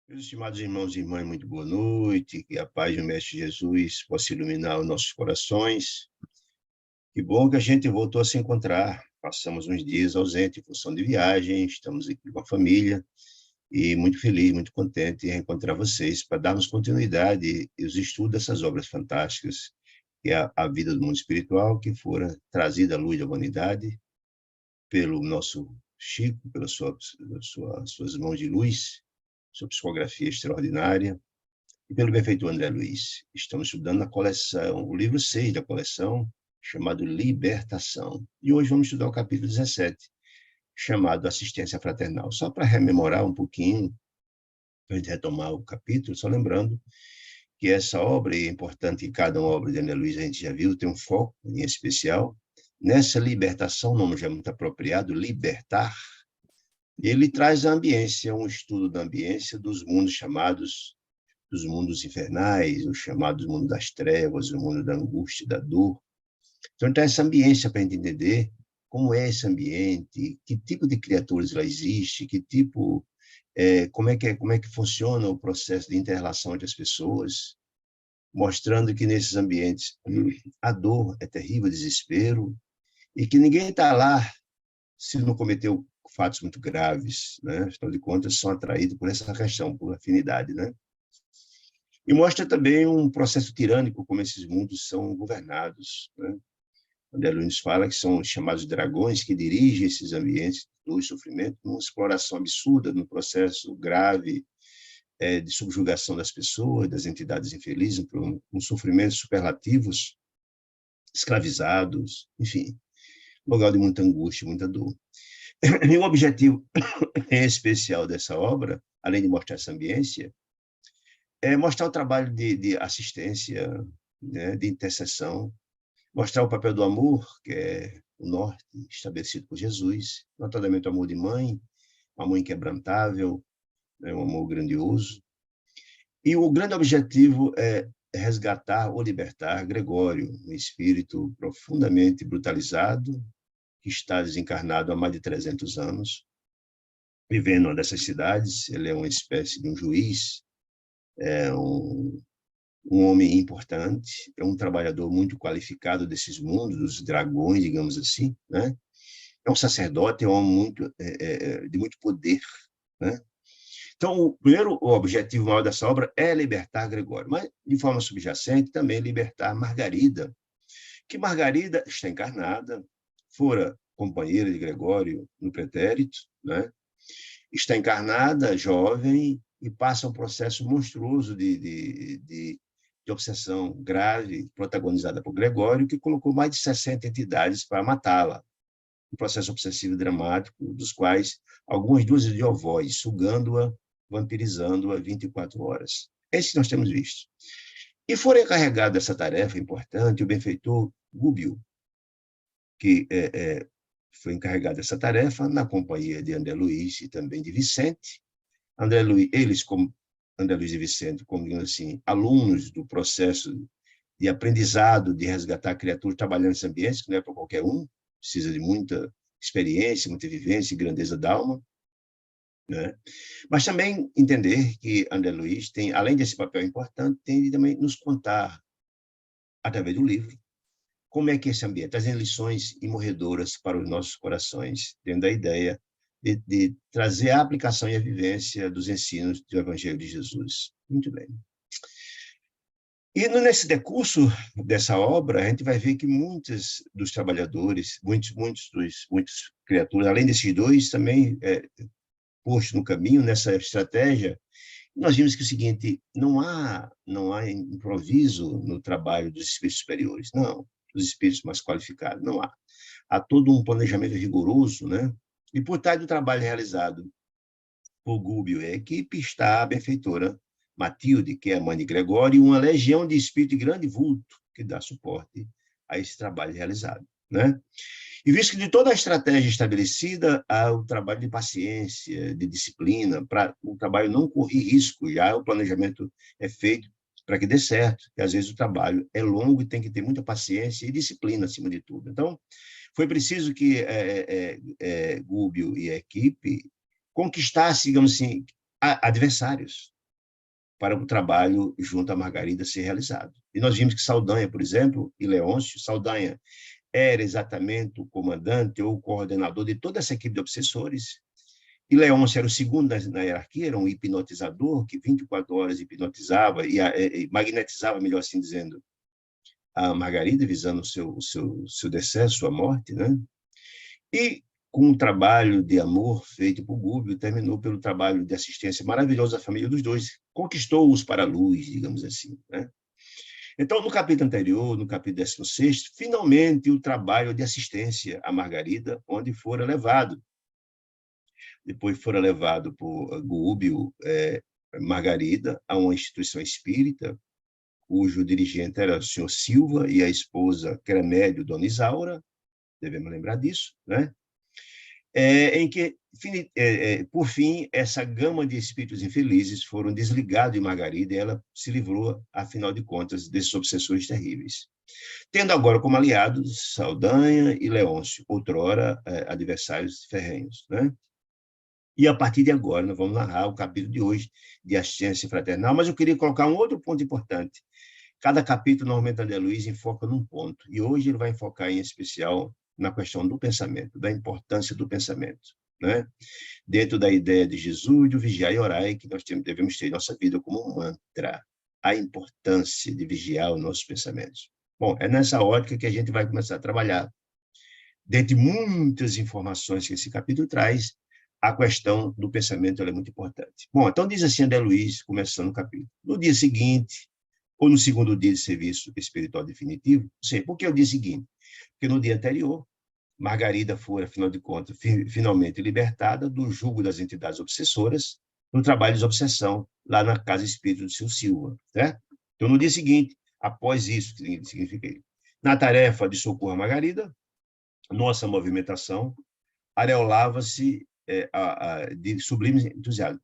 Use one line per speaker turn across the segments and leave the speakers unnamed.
Meus estimados irmãos e irmãs, muito boa noite. Que a paz do Mestre Jesus possa iluminar os nossos corações. Que bom que a gente voltou a se encontrar. Passamos uns dias ausentes em função de viagem, estamos aqui com a família e muito feliz, muito contente em reencontrar vocês para darmos continuidade e os estudos dessas obras fantásticas, que é a vida do mundo espiritual, que fora trazida à luz da humanidade pelo nosso Chico, pelas suas mãos de luz, sua psicografia extraordinária, e pelo benfeitor André Luiz. Estamos estudando a coleção, o livro 6 da coleção, chamado Libertação. E hoje vamos estudar o capítulo 17, chamado Assistência Fraternal. Só para rememorar um pouquinho, para a gente retomar o capítulo, só lembrando que essa obra, e é importante que cada obra de André Luiz, a gente já viu, tem um foco em especial. Nessa libertação, o nome já é muito apropriado, libertar, ele traz a ambiência, um estudo da ambiência dos mundos chamados dos mundos infernais, os chamados mundo das trevas, o mundo da angústia, da dor. Então, tem essa ambiência para a gente entender como é esse ambiente, que tipo de criaturas lá existe, que tipo, como é que funciona o processo de inter-relação entre as pessoas, mostrando que nesses ambientes a dor é terrível, o desespero, e que ninguém está lá se não cometeu fatos muito graves, né? Afinal de contas, são atraídos por essa questão, por afinidade, né? E mostra também um processo tirânico, como esses mundos são governados, né? André Luiz fala que são chamados dragões que dirigem esses ambientes do sofrimento, numa exploração absurda, num processo grave de subjugação das pessoas, das entidades infelizes, com sofrimentos superlativos, escravizados, enfim, lugar de muita angústia, muita dor. E o objetivo em especial dessa obra, além de mostrar essa ambiência, é mostrar o trabalho de assistência, né, de intercessão, mostrar o papel do amor, que é o norte estabelecido por Jesus, notadamente o amor de mãe, um amor inquebrantável, né, um amor grandioso. E o grande objetivo é resgatar ou libertar Gregório, um espírito profundamente brutalizado, que está desencarnado há mais de 300 anos, vivendo em uma dessas cidades. Ele é uma espécie de um juiz, é um homem importante, é um trabalhador muito qualificado desses mundos, dos dragões, digamos assim, né? É um sacerdote, é um homem de muito poder, né? Então, o objetivo maior dessa obra é libertar Gregório, mas, de forma subjacente, também libertar Margarida, que Margarida está encarnada, fora companheira de Gregório no pretérito, né? Está encarnada, jovem, e passa um processo monstruoso de obsessão grave, protagonizada por Gregório, que colocou mais de 60 entidades para matá-la. Um processo obsessivo dramático, dos quais algumas dúzias de ovós, sugando-a, vampirizando-a 24 horas. Esse nós temos visto. E foi encarregado dessa tarefa importante o benfeitor Gúbio, que foi encarregado dessa tarefa na companhia de André Luiz e também de Vicente. André Luiz, eles, como André Luiz e Vicente, como assim, alunos do processo de aprendizado de resgatar criaturas trabalhando nesse ambiente, que não é para qualquer um, precisa de muita experiência, muita vivência e grandeza da alma, né? Mas também entender que André Luiz tem, além desse papel importante, tem de também nos contar, através do livro, como é que esse ambiente, trazendo lições imorredoras para os nossos corações, tendo a ideia de trazer a aplicação e a vivência dos ensinos do Evangelho de Jesus. Muito bem. E nesse decurso dessa obra, a gente vai ver que muitos dos trabalhadores, muitas criaturas, além desses dois, também postos no caminho, nessa estratégia, nós vimos que é o seguinte, não há improviso no trabalho dos espíritos superiores, não, dos espíritos mais qualificados, não há. Há todo um planejamento rigoroso, né? E por trás do trabalho realizado por Gúbio e a equipe está a benfeitora Matilde, que é a mãe de Gregório, e uma legião de espíritos de grande vulto que dá suporte a esse trabalho realizado, né? E visto que de toda a estratégia estabelecida, há o trabalho de paciência, de disciplina, para o trabalho não correr risco, já o planejamento é feito para que dê certo, que às vezes o trabalho é longo e tem que ter muita paciência e disciplina acima de tudo. Então, foi preciso que Gúbio e a equipe conquistassem, digamos assim, adversários, para o trabalho junto à Margarida ser realizado. E nós vimos que Saldanha, por exemplo, e Leôncio, Saldanha era exatamente o comandante ou o coordenador de toda essa equipe de obsessores, e Leôncio era o segundo na hierarquia, era um hipnotizador que 24 horas hipnotizava e magnetizava, melhor assim dizendo, a Margarida, visando o seu decesso, sua morte, né? E com um trabalho de amor feito por Gúbio, terminou pelo trabalho de assistência maravilhoso da família dos dois, conquistou-os para a luz, digamos assim, né? Então, no capítulo anterior, no capítulo 16º, finalmente o trabalho de assistência à Margarida, onde fora levado. Depois fora levado por Gúbio, Margarida, a uma instituição espírita, cujo dirigente era o senhor Silva e a esposa, que era médio, Dona Isaura, devemos lembrar disso, né? Em que, por fim, essa gama de espíritos infelizes foram desligados de Margarida e ela se livrou, afinal de contas, desses obsessores terríveis. Tendo agora como aliados Saldanha e Leôncio, outrora adversários ferrenhos, né? E a partir de agora, nós vamos narrar o capítulo de hoje, de assistência fraternal, mas eu queria colocar um outro ponto importante. Cada capítulo, normalmente, André Luiz enfoca num ponto, e hoje ele vai enfocar em especial na questão do pensamento, da importância do pensamento, né? Dentro da ideia de Jesus, do vigiar e orar, que nós devemos ter em nossa vida como um mantra, a importância de vigiar os nossos pensamentos. Bom, é nessa ótica que a gente vai começar a trabalhar. Dentre muitas informações que esse capítulo traz, a questão do pensamento é muito importante. Bom, então diz assim André Luiz, começando o capítulo. No dia seguinte, ou no segundo dia de serviço espiritual definitivo, sei, por que o dia seguinte? Porque no dia anterior, Margarida foi, afinal de contas, finalmente libertada do jugo das entidades obsessoras no trabalho de obsessão, lá na Casa Espírita do seu Silva, certo? Então, no dia seguinte, após isso, que significa isso, na tarefa de socorro a Margarida, nossa movimentação areolava-se de sublime entusiasmo.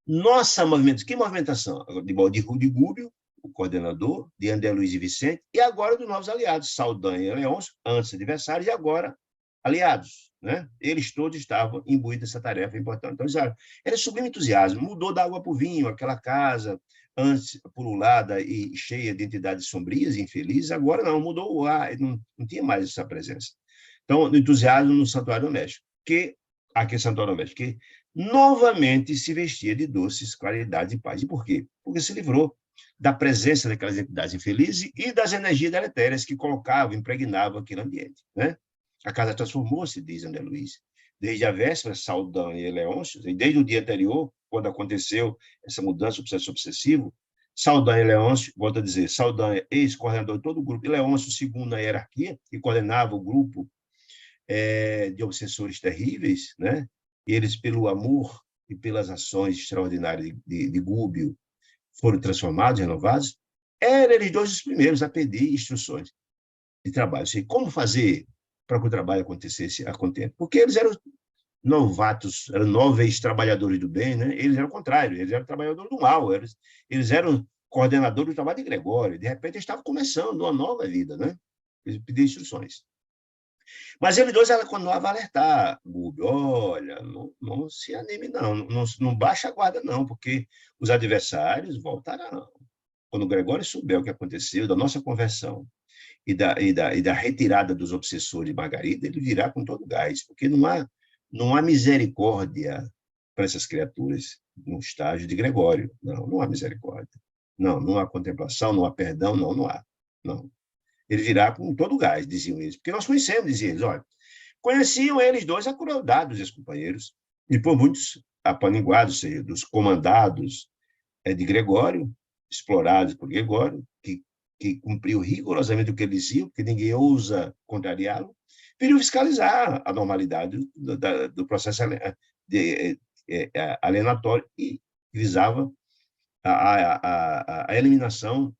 Nossa movimentação, que movimentação? De Rudi Gúbio, o coordenador, de André Luiz e Vicente, e agora dos novos aliados, Saldanha e Leôncio, antes adversários, e agora aliados, né? Eles todos estavam imbuídos dessa tarefa importante. Então, era sublime entusiasmo, mudou da água para o vinho, aquela casa antes pululada e cheia de entidades sombrias e infelizes, agora não, mudou o ar, não tinha mais essa presença. Então, o entusiasmo no Santuário Doméstico, aquele Santuário Doméstico, que novamente se vestia de doces claridades e paz. E por quê? Porque se livrou da presença daquelas entidades infelizes e das energias deletérias que colocavam, impregnavam aquele ambiente, né? A casa transformou-se, diz André Luiz, desde a véspera, Saldanha e Leôncio, e desde o dia anterior, quando aconteceu essa mudança, o processo obsessivo, Saldanha e Leôncio, volto a dizer, Saldanha, ex-coordenador de todo o grupo, e Leôncio, segundo na hierarquia, que coordenava o grupo de obsessores terríveis, né? E eles, pelo amor e pelas ações extraordinárias de Gúbio, foram transformados, renovados, eram eles dois os primeiros a pedir instruções de trabalho. Assim, como fazer para que o trabalho acontecesse a contento? Porque eles eram novatos, eram nobres trabalhadores do bem, né? Eles eram o contrário, eles eram trabalhadores do mal, eles eram coordenadores do trabalho de Gregório, de repente eles estavam começando uma nova vida, né? Eles pediam instruções. Mas ele dois continuava a alertar, Gúbio, olha, não se anime não baixa a guarda não, porque os adversários voltarão. Quando o Gregório souber o que aconteceu, da nossa conversão e da retirada dos obsessores de Margarida, ele virá com todo o gás, porque não há misericórdia para essas criaturas no estágio de Gregório. Não há misericórdia. Não há contemplação, não há perdão, não há. Não. Ele virá com todo o gás, diziam eles. Porque nós conhecemos, diziam eles, olha, conheciam eles dois a crueldade dos ex-companheiros, e por muitos apaniguados, ou seja, dos comandados de Gregório, explorados por Gregório, que cumpriu rigorosamente o que ele dizia, porque ninguém ousa contrariá-lo, pediu fiscalizar a normalidade do processo alienatório e visava a eliminação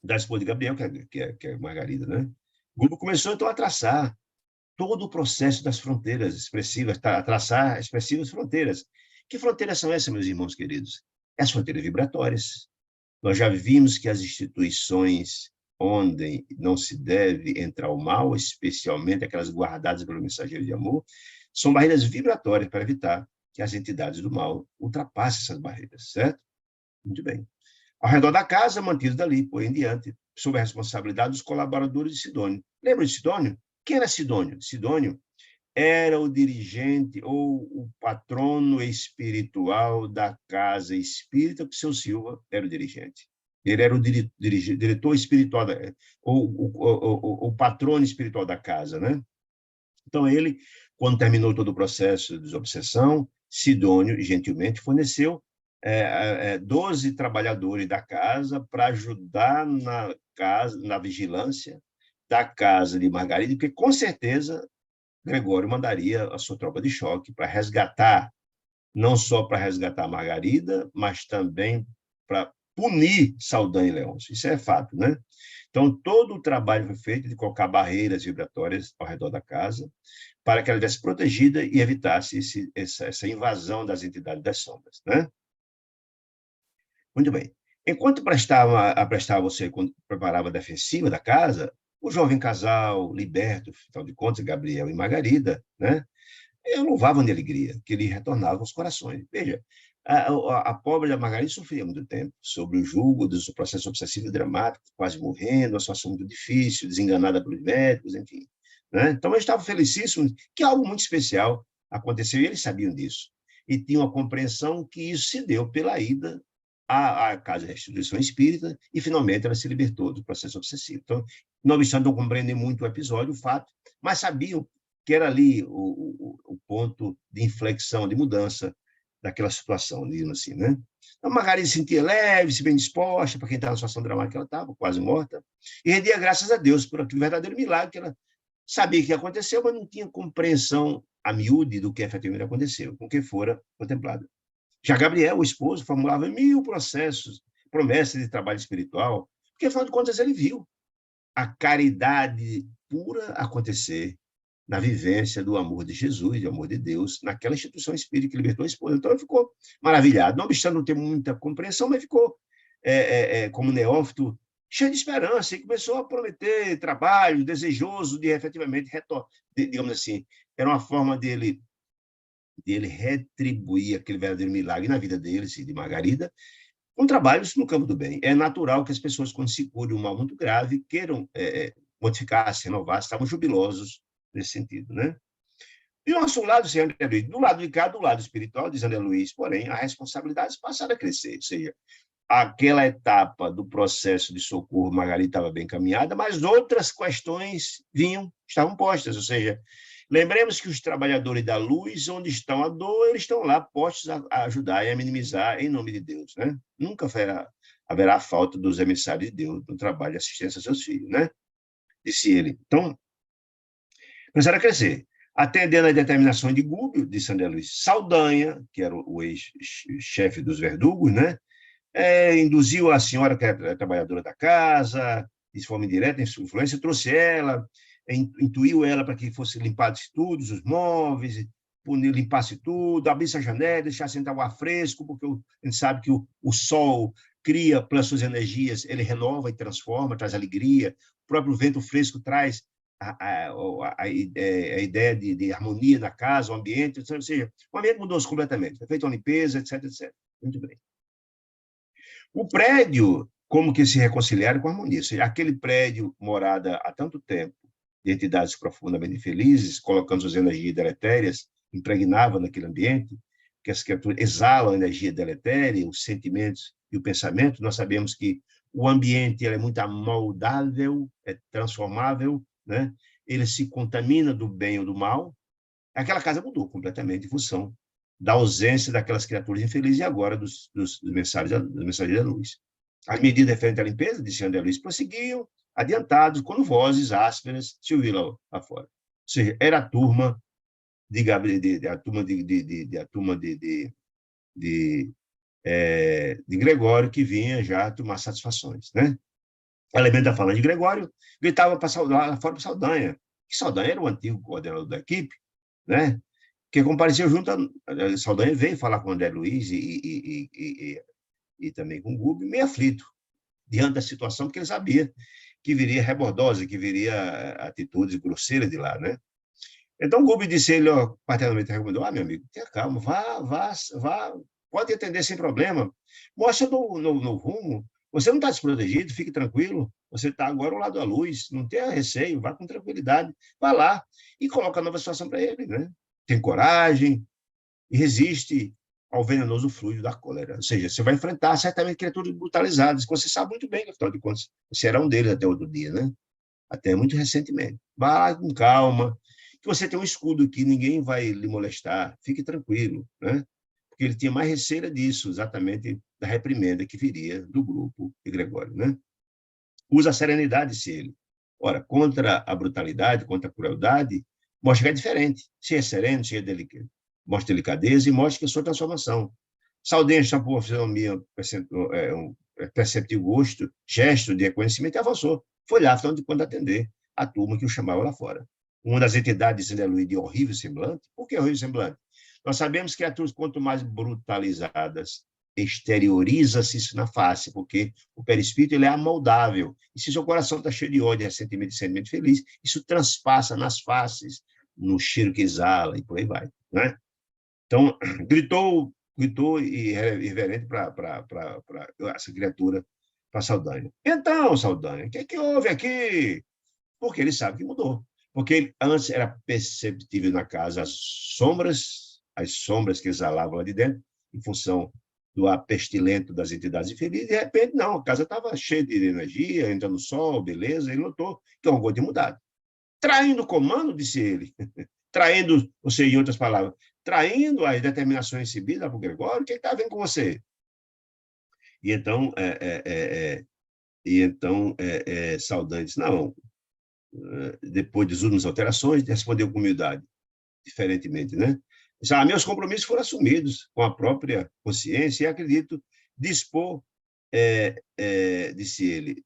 da esposa de Gabriel, que é Margarida, né? O grupo começou, então, a traçar todo o processo das fronteiras expressivas, a traçar expressivas fronteiras. Que fronteiras são essas, meus irmãos queridos? As fronteiras vibratórias. Nós já vimos que as instituições onde não se deve entrar o mal, especialmente aquelas guardadas pelo mensageiro de amor, são barreiras vibratórias para evitar que as entidades do mal ultrapassem essas barreiras, certo? Muito bem. ao redor da casa, mantidos dali, por em diante, sob a responsabilidade dos colaboradores de Sidônio. Lembra de Sidônio? Quem era Sidônio? Sidônio era o dirigente ou o patrono espiritual da casa espírita, que seu Silva era o dirigente. Ele era o diretor espiritual, o patrono espiritual da casa, né? Então, ele, quando terminou todo o processo de desobsessão, Sidônio, gentilmente, forneceu 12 trabalhadores da casa para ajudar na casa, na vigilância da casa de Margarida, porque, com certeza, Gregório mandaria a sua tropa de choque para resgatar, não só para resgatar Margarida, mas também para punir Saldanha e Leôncio. Isso é fato, né? Então, todo o trabalho foi feito de colocar barreiras vibratórias ao redor da casa para que ela estivesse protegida e evitasse essa invasão das entidades das sombras, né? Muito bem. Enquanto prestava você, quando preparava a defensiva da casa, o jovem casal, liberto, afinal de contas, Gabriel e Margarida, né, louvavam de alegria, que lhe retornavam os corações. Veja, a pobre da Margarida sofria muito tempo sobre o jugo do seu processo obsessivo e dramático, quase morrendo, uma situação muito difícil, desenganada pelos médicos, enfim. Né? Então, eles estavam felicíssimos que algo muito especial aconteceu, e eles sabiam disso. E tinham a compreensão que isso se deu pela ida à Casa de Restituição Espírita, e finalmente ela se libertou do processo obsessivo. Então, não obstante não compreender muito o episódio, o fato, mas sabiam que era ali o ponto de inflexão, de mudança daquela situação, digamos assim, né? A Margarida se sentia leve, se bem disposta, para quem estava na situação dramática que ela estava, quase morta, e rendia graças a Deus por aquele verdadeiro milagre que ela sabia que aconteceu, mas não tinha compreensão a miúde do que efetivamente aconteceu, com que fora contemplado. Já Gabriel, o esposo, formulava 1000 processos, promessas de trabalho espiritual, porque, afinal de contas, ele viu a caridade pura acontecer na vivência do amor de Jesus, do amor de Deus, naquela instituição espírita que libertou a esposa. Então, ele ficou maravilhado, não obstante não ter muita compreensão, mas ficou, como neófito, cheio de esperança, e começou a prometer trabalho, desejoso de efetivamente digamos assim, era uma forma dele retribuir aquele verdadeiro milagre na vida deles e de Margarida, com trabalhos no campo do bem. É natural que as pessoas, quando se curam um mal muito grave, queiram modificar-se, renovar-se, estavam jubilosos nesse sentido, né? E o nosso lado, senhor André Luiz, do lado de cá, do lado espiritual, diz André Luiz, porém, as responsabilidades passaram a crescer, ou seja, aquela etapa do processo de socorro, Margarida estava bem caminhada, mas outras questões estavam postas, ou seja, lembremos que os trabalhadores da luz, onde estão a dor, eles estão lá postos a ajudar e a minimizar em nome de Deus, né? Nunca haverá falta dos emissários de Deus no trabalho de assistência a seus filhos, né? Disse ele. Então, começaram a crescer. Atendendo à determinação de Gúbio, disse André Luiz, Saldanha, que era o ex-chefe dos verdugos, né? Induziu a senhora, que é trabalhadora da casa, de forma indireta, influência, trouxe ela, intuiu ela para que fosse limpado tudo, os móveis, limpasse tudo, abrisse a janela, deixasse entrar o ar fresco, porque a gente sabe que o sol cria, pelas suas energias, ele renova e transforma, traz alegria, o próprio vento fresco traz a ideia de harmonia na casa, o ambiente, ou seja, o ambiente mudou-se completamente, foi feita uma limpeza, etc, etc. Muito bem. O prédio, como que se reconciliaram com a harmonia? Ou seja, aquele prédio morada há tanto tempo, de entidades profundamente felizes, colocando suas energias deletérias, impregnava naquele ambiente, que as criaturas exalam a energia deletéria, os sentimentos e o pensamento. Nós sabemos que o ambiente é muito amoldável, é transformável, né? Ele se contamina do bem ou do mal. Aquela casa mudou completamente em função da ausência daquelas criaturas infelizes e agora dos mensageiros da luz. As medidas referentes à limpeza, disse André Luiz, prosseguiam adiantados, quando vozes ásperas se ouviram lá fora. Ou seja, era a turma de Gregório que vinha já tomar satisfações, né? O elemento da fala de Gregório gritava lá fora para Saldanha, que Saldanha era o antigo coordenador da equipe, né? Que compareceu junto a Saldanha, veio falar com o André Luiz e também com o Gubi, meio aflito, diante da situação, porque ele sabia que viria rebordosa, que viria atitudes grosseiras de lá, né? Então, o Gubi disse ele, paternalmente recomendou, meu amigo, tenha calma, vá pode atender sem problema. Mostra no rumo. Você não está desprotegido, fique tranquilo. Você está agora ao lado da luz, não tenha receio, vá com tranquilidade. Vá lá e coloca a nova situação para ele, né? Tem coragem e resiste ao venenoso fluido da cólera. Ou seja, você vai enfrentar certamente criaturas brutalizadas, que você sabe muito bem, que afinal de contas, você era um deles até outro dia, né? Até muito recentemente. Vá lá com calma, que você tem um escudo aqui, ninguém vai lhe molestar, fique tranquilo, né? Porque ele tinha mais receio disso, exatamente da reprimenda que viria do grupo de Gregório, né? Usa a serenidade, se ele. Ora, contra a brutalidade, contra a crueldade, mostra que é diferente. Se é sereno, se é delicado. Mostra delicadeza e mostra que é sua transformação. Saldanha chamou a fisionomia, um perceptivo gosto, gesto de reconhecimento e avançou. Foi lá, afinal de contas, atender a turma que o chamava lá fora. Uma das entidades dizendo a Luís de horrível semblante. Por que horrível semblante? Nós sabemos que criaturas, quanto mais brutalizadas, exterioriza-se isso na face, porque o perispírito ele é amoldável. E se seu coração está cheio de ódio, ressentimento e sentimento feliz, isso transpassa nas faces, no cheiro que exala e por aí vai. Né? Então, gritou irreverente para essa criatura, para Saldanha. Então, Saldanha, o que é que houve aqui? Porque ele sabe que mudou. Porque antes era perceptível na casa as sombras que exalavam lá de dentro, em função do ar pestilento das entidades infelizes, de repente, não, a casa estava cheia de energia, entrando sol, beleza, ele notou que é um gol de mudado. Traindo o comando, disse ele, traindo, ou seja, em outras palavras, traindo as determinações recebidas por Gregório, o que está vendo com você? E então, Saldanha disse, não, depois das últimas alterações, respondeu com humildade, diferentemente, né? Já meus compromissos foram assumidos com a própria consciência e acredito dispor, disse ele,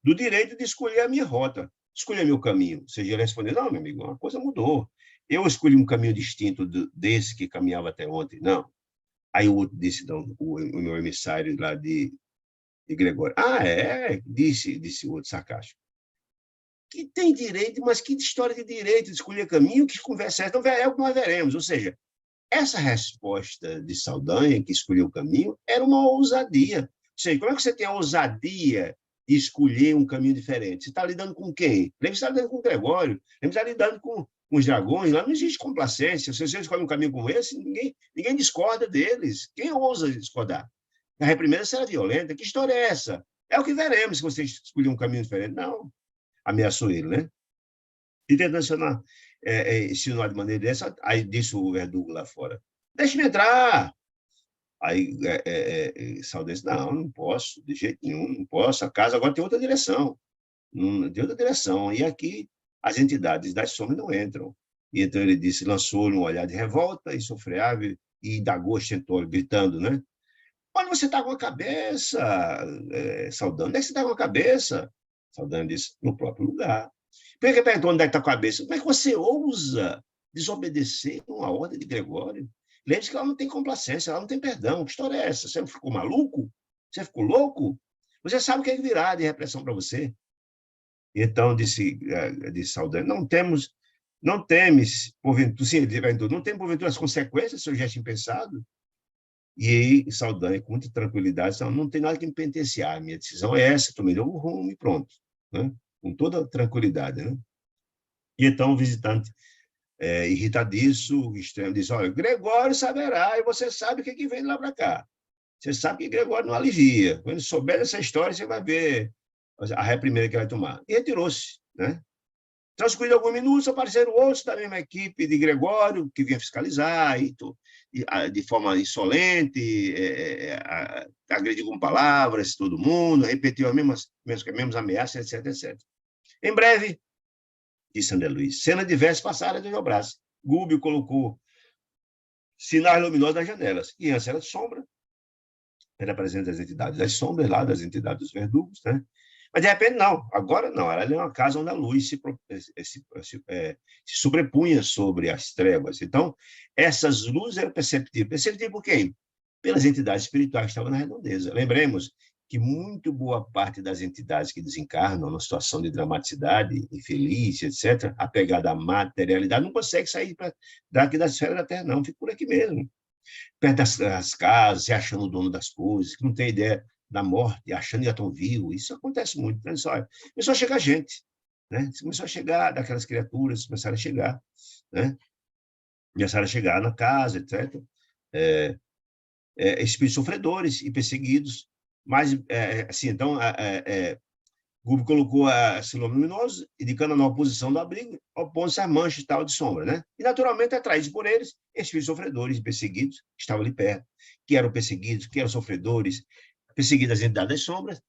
do direito de escolher a minha rota, escolher meu caminho. Ou seja, ele respondeu, não, meu amigo, uma coisa mudou. Eu escolhi um caminho distinto desse que caminhava até ontem, não. Aí o outro disse, não, o meu emissário lá de Gregório, disse o outro sarcástico. Que tem direito, mas que história de direito de escolher caminho, que conversa essa? Então, é o que nós veremos. Ou seja, essa resposta de Saldanha, que escolheu o caminho, era uma ousadia. Ou seja, como é que você tem a ousadia de escolher um caminho diferente? Você está lidando com quem? Lembra que você está lidando com o Gregório, lembra que você está lidando com os dragões, lá não existe complacência. Se você escolhe um caminho como esse, ninguém discorda deles. Quem ousa discordar? A reprimenda será violenta. Que história é essa? É o que veremos se você escolher um caminho diferente. Não. Ameaçou ele, né? E tentando insinuar de maneira dessa, aí disse o verdugo lá fora, deixe-me entrar. Aí Saldanha disse, não posso, de jeito nenhum, não posso, a casa agora tem outra direção, tem outra direção, e aqui as entidades das sombras não entram. E então ele disse, lançou-lhe um olhar de revolta insofreável e indagou ostentório, gritando, né? Onde você está com a cabeça, Saldanha? Onde é que você está com a cabeça? Saldanha disse, no próprio lugar. Por que perguntou onde é que está com a cabeça? Como é que você ousa desobedecer uma ordem de Gregório? Lembre-se que ela não tem complacência, ela não tem perdão. Que história é essa? Você ficou maluco? Você ficou louco? Você sabe o que é que virá de repressão para você? Então, disse Saldanha, não temes, porventura, sim, não tem porventura as consequências do seu gesto impensado? E aí, Saldanha, com muita tranquilidade, não tem nada que me penitenciar, minha decisão é essa, tomei novo rumo e pronto, né? Com toda tranquilidade, né? E então o visitante, irritadiço, extremo, diz, olha, Gregório saberá, e você sabe o que vem lá para cá. Você sabe que Gregório não alivia. Quando souber dessa história, você vai ver a reprimenda que vai tomar. E retirou-se, né? Transcorrido alguns minutos, apareceram outros da mesma equipe de Gregório, que vinha fiscalizar, de forma insolente, agrediu com palavras todo mundo, repetiu as mesmas ameaças, etc, etc. Em breve, disse André Luiz, cena diversa passaram de braço. Gúbio colocou sinais luminosos nas janelas, e antes era de sombra, era presente das entidades das sombras, lá das entidades dos verdugos, né? Mas, de repente, não. Agora, não. Ela é uma casa onde a luz se sobrepunha sobre as trevas. Então, essas luzes eram perceptíveis. Perceptíveis por quem? Pelas entidades espirituais que estavam na redondeza. Lembremos que muito boa parte das entidades que desencarnam numa situação de dramaticidade, infeliz, etc., apegada à materialidade, não consegue sair daqui da esfera da Terra, não. Fica por aqui mesmo. perto das casas, se achando o dono das coisas, que não tem ideia da morte, achando que já estão vivos. Isso acontece muito. Então, começou a chegar gente, né? Começou a chegar daquelas criaturas, começaram a chegar, né? Começaram a chegar na casa, etc. É, espíritos sofredores e perseguidos. Mas, assim, então, Google colocou esse nome luminoso, indicando a nova posição do abrigo, opondo-se à mancha e tal de sombra, né? E, naturalmente, atraídos por eles, espíritos sofredores e perseguidos que estavam ali perto, que eram perseguidos, que eram sofredores, perseguidos das entidades das sombras,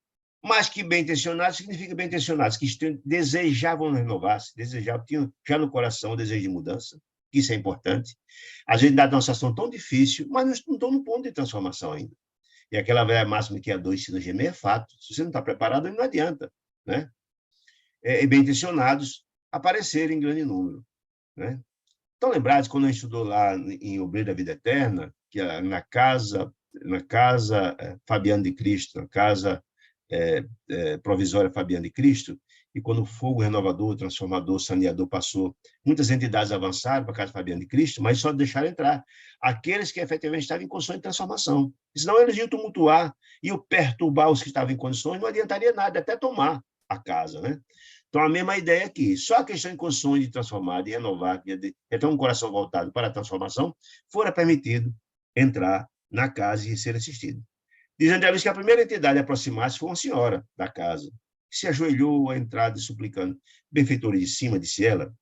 mas que bem-intencionados significa bem-intencionados, que desejavam renovar-se, tinham já no coração o desejo de mudança, que isso é importante. Às vezes, dada uma situação tão difícil, mas não estão no ponto de transformação ainda. E aquela velha máxima que a dor ensina a gemer é fato. Se você não está preparado, não adianta, né? E bem-intencionados aparecerem em grande número, né? Estão lembrados quando a gente estudou lá em Obreiro da Vida Eterna, que na casa Fabiano de Cristo, na casa provisória Fabiano de Cristo, e quando o fogo renovador, transformador, saneador passou, muitas entidades avançaram para a casa Fabiano de Cristo, mas só deixaram entrar aqueles que efetivamente estavam em condições de transformação. Senão eles iam tumultuar, iam perturbar os que estavam em condições, não adiantaria nada, até tomar a casa, né? Então, a mesma ideia aqui. Só a questão em condições de transformar, de renovar, de ter um coração voltado para a transformação, fora permitido entrar na casa e ser assistido. Diz André Luiz que a primeira entidade a aproximar-se foi uma senhora da casa, que se ajoelhou à entrada suplicando: benfeitora de cima, disse ela,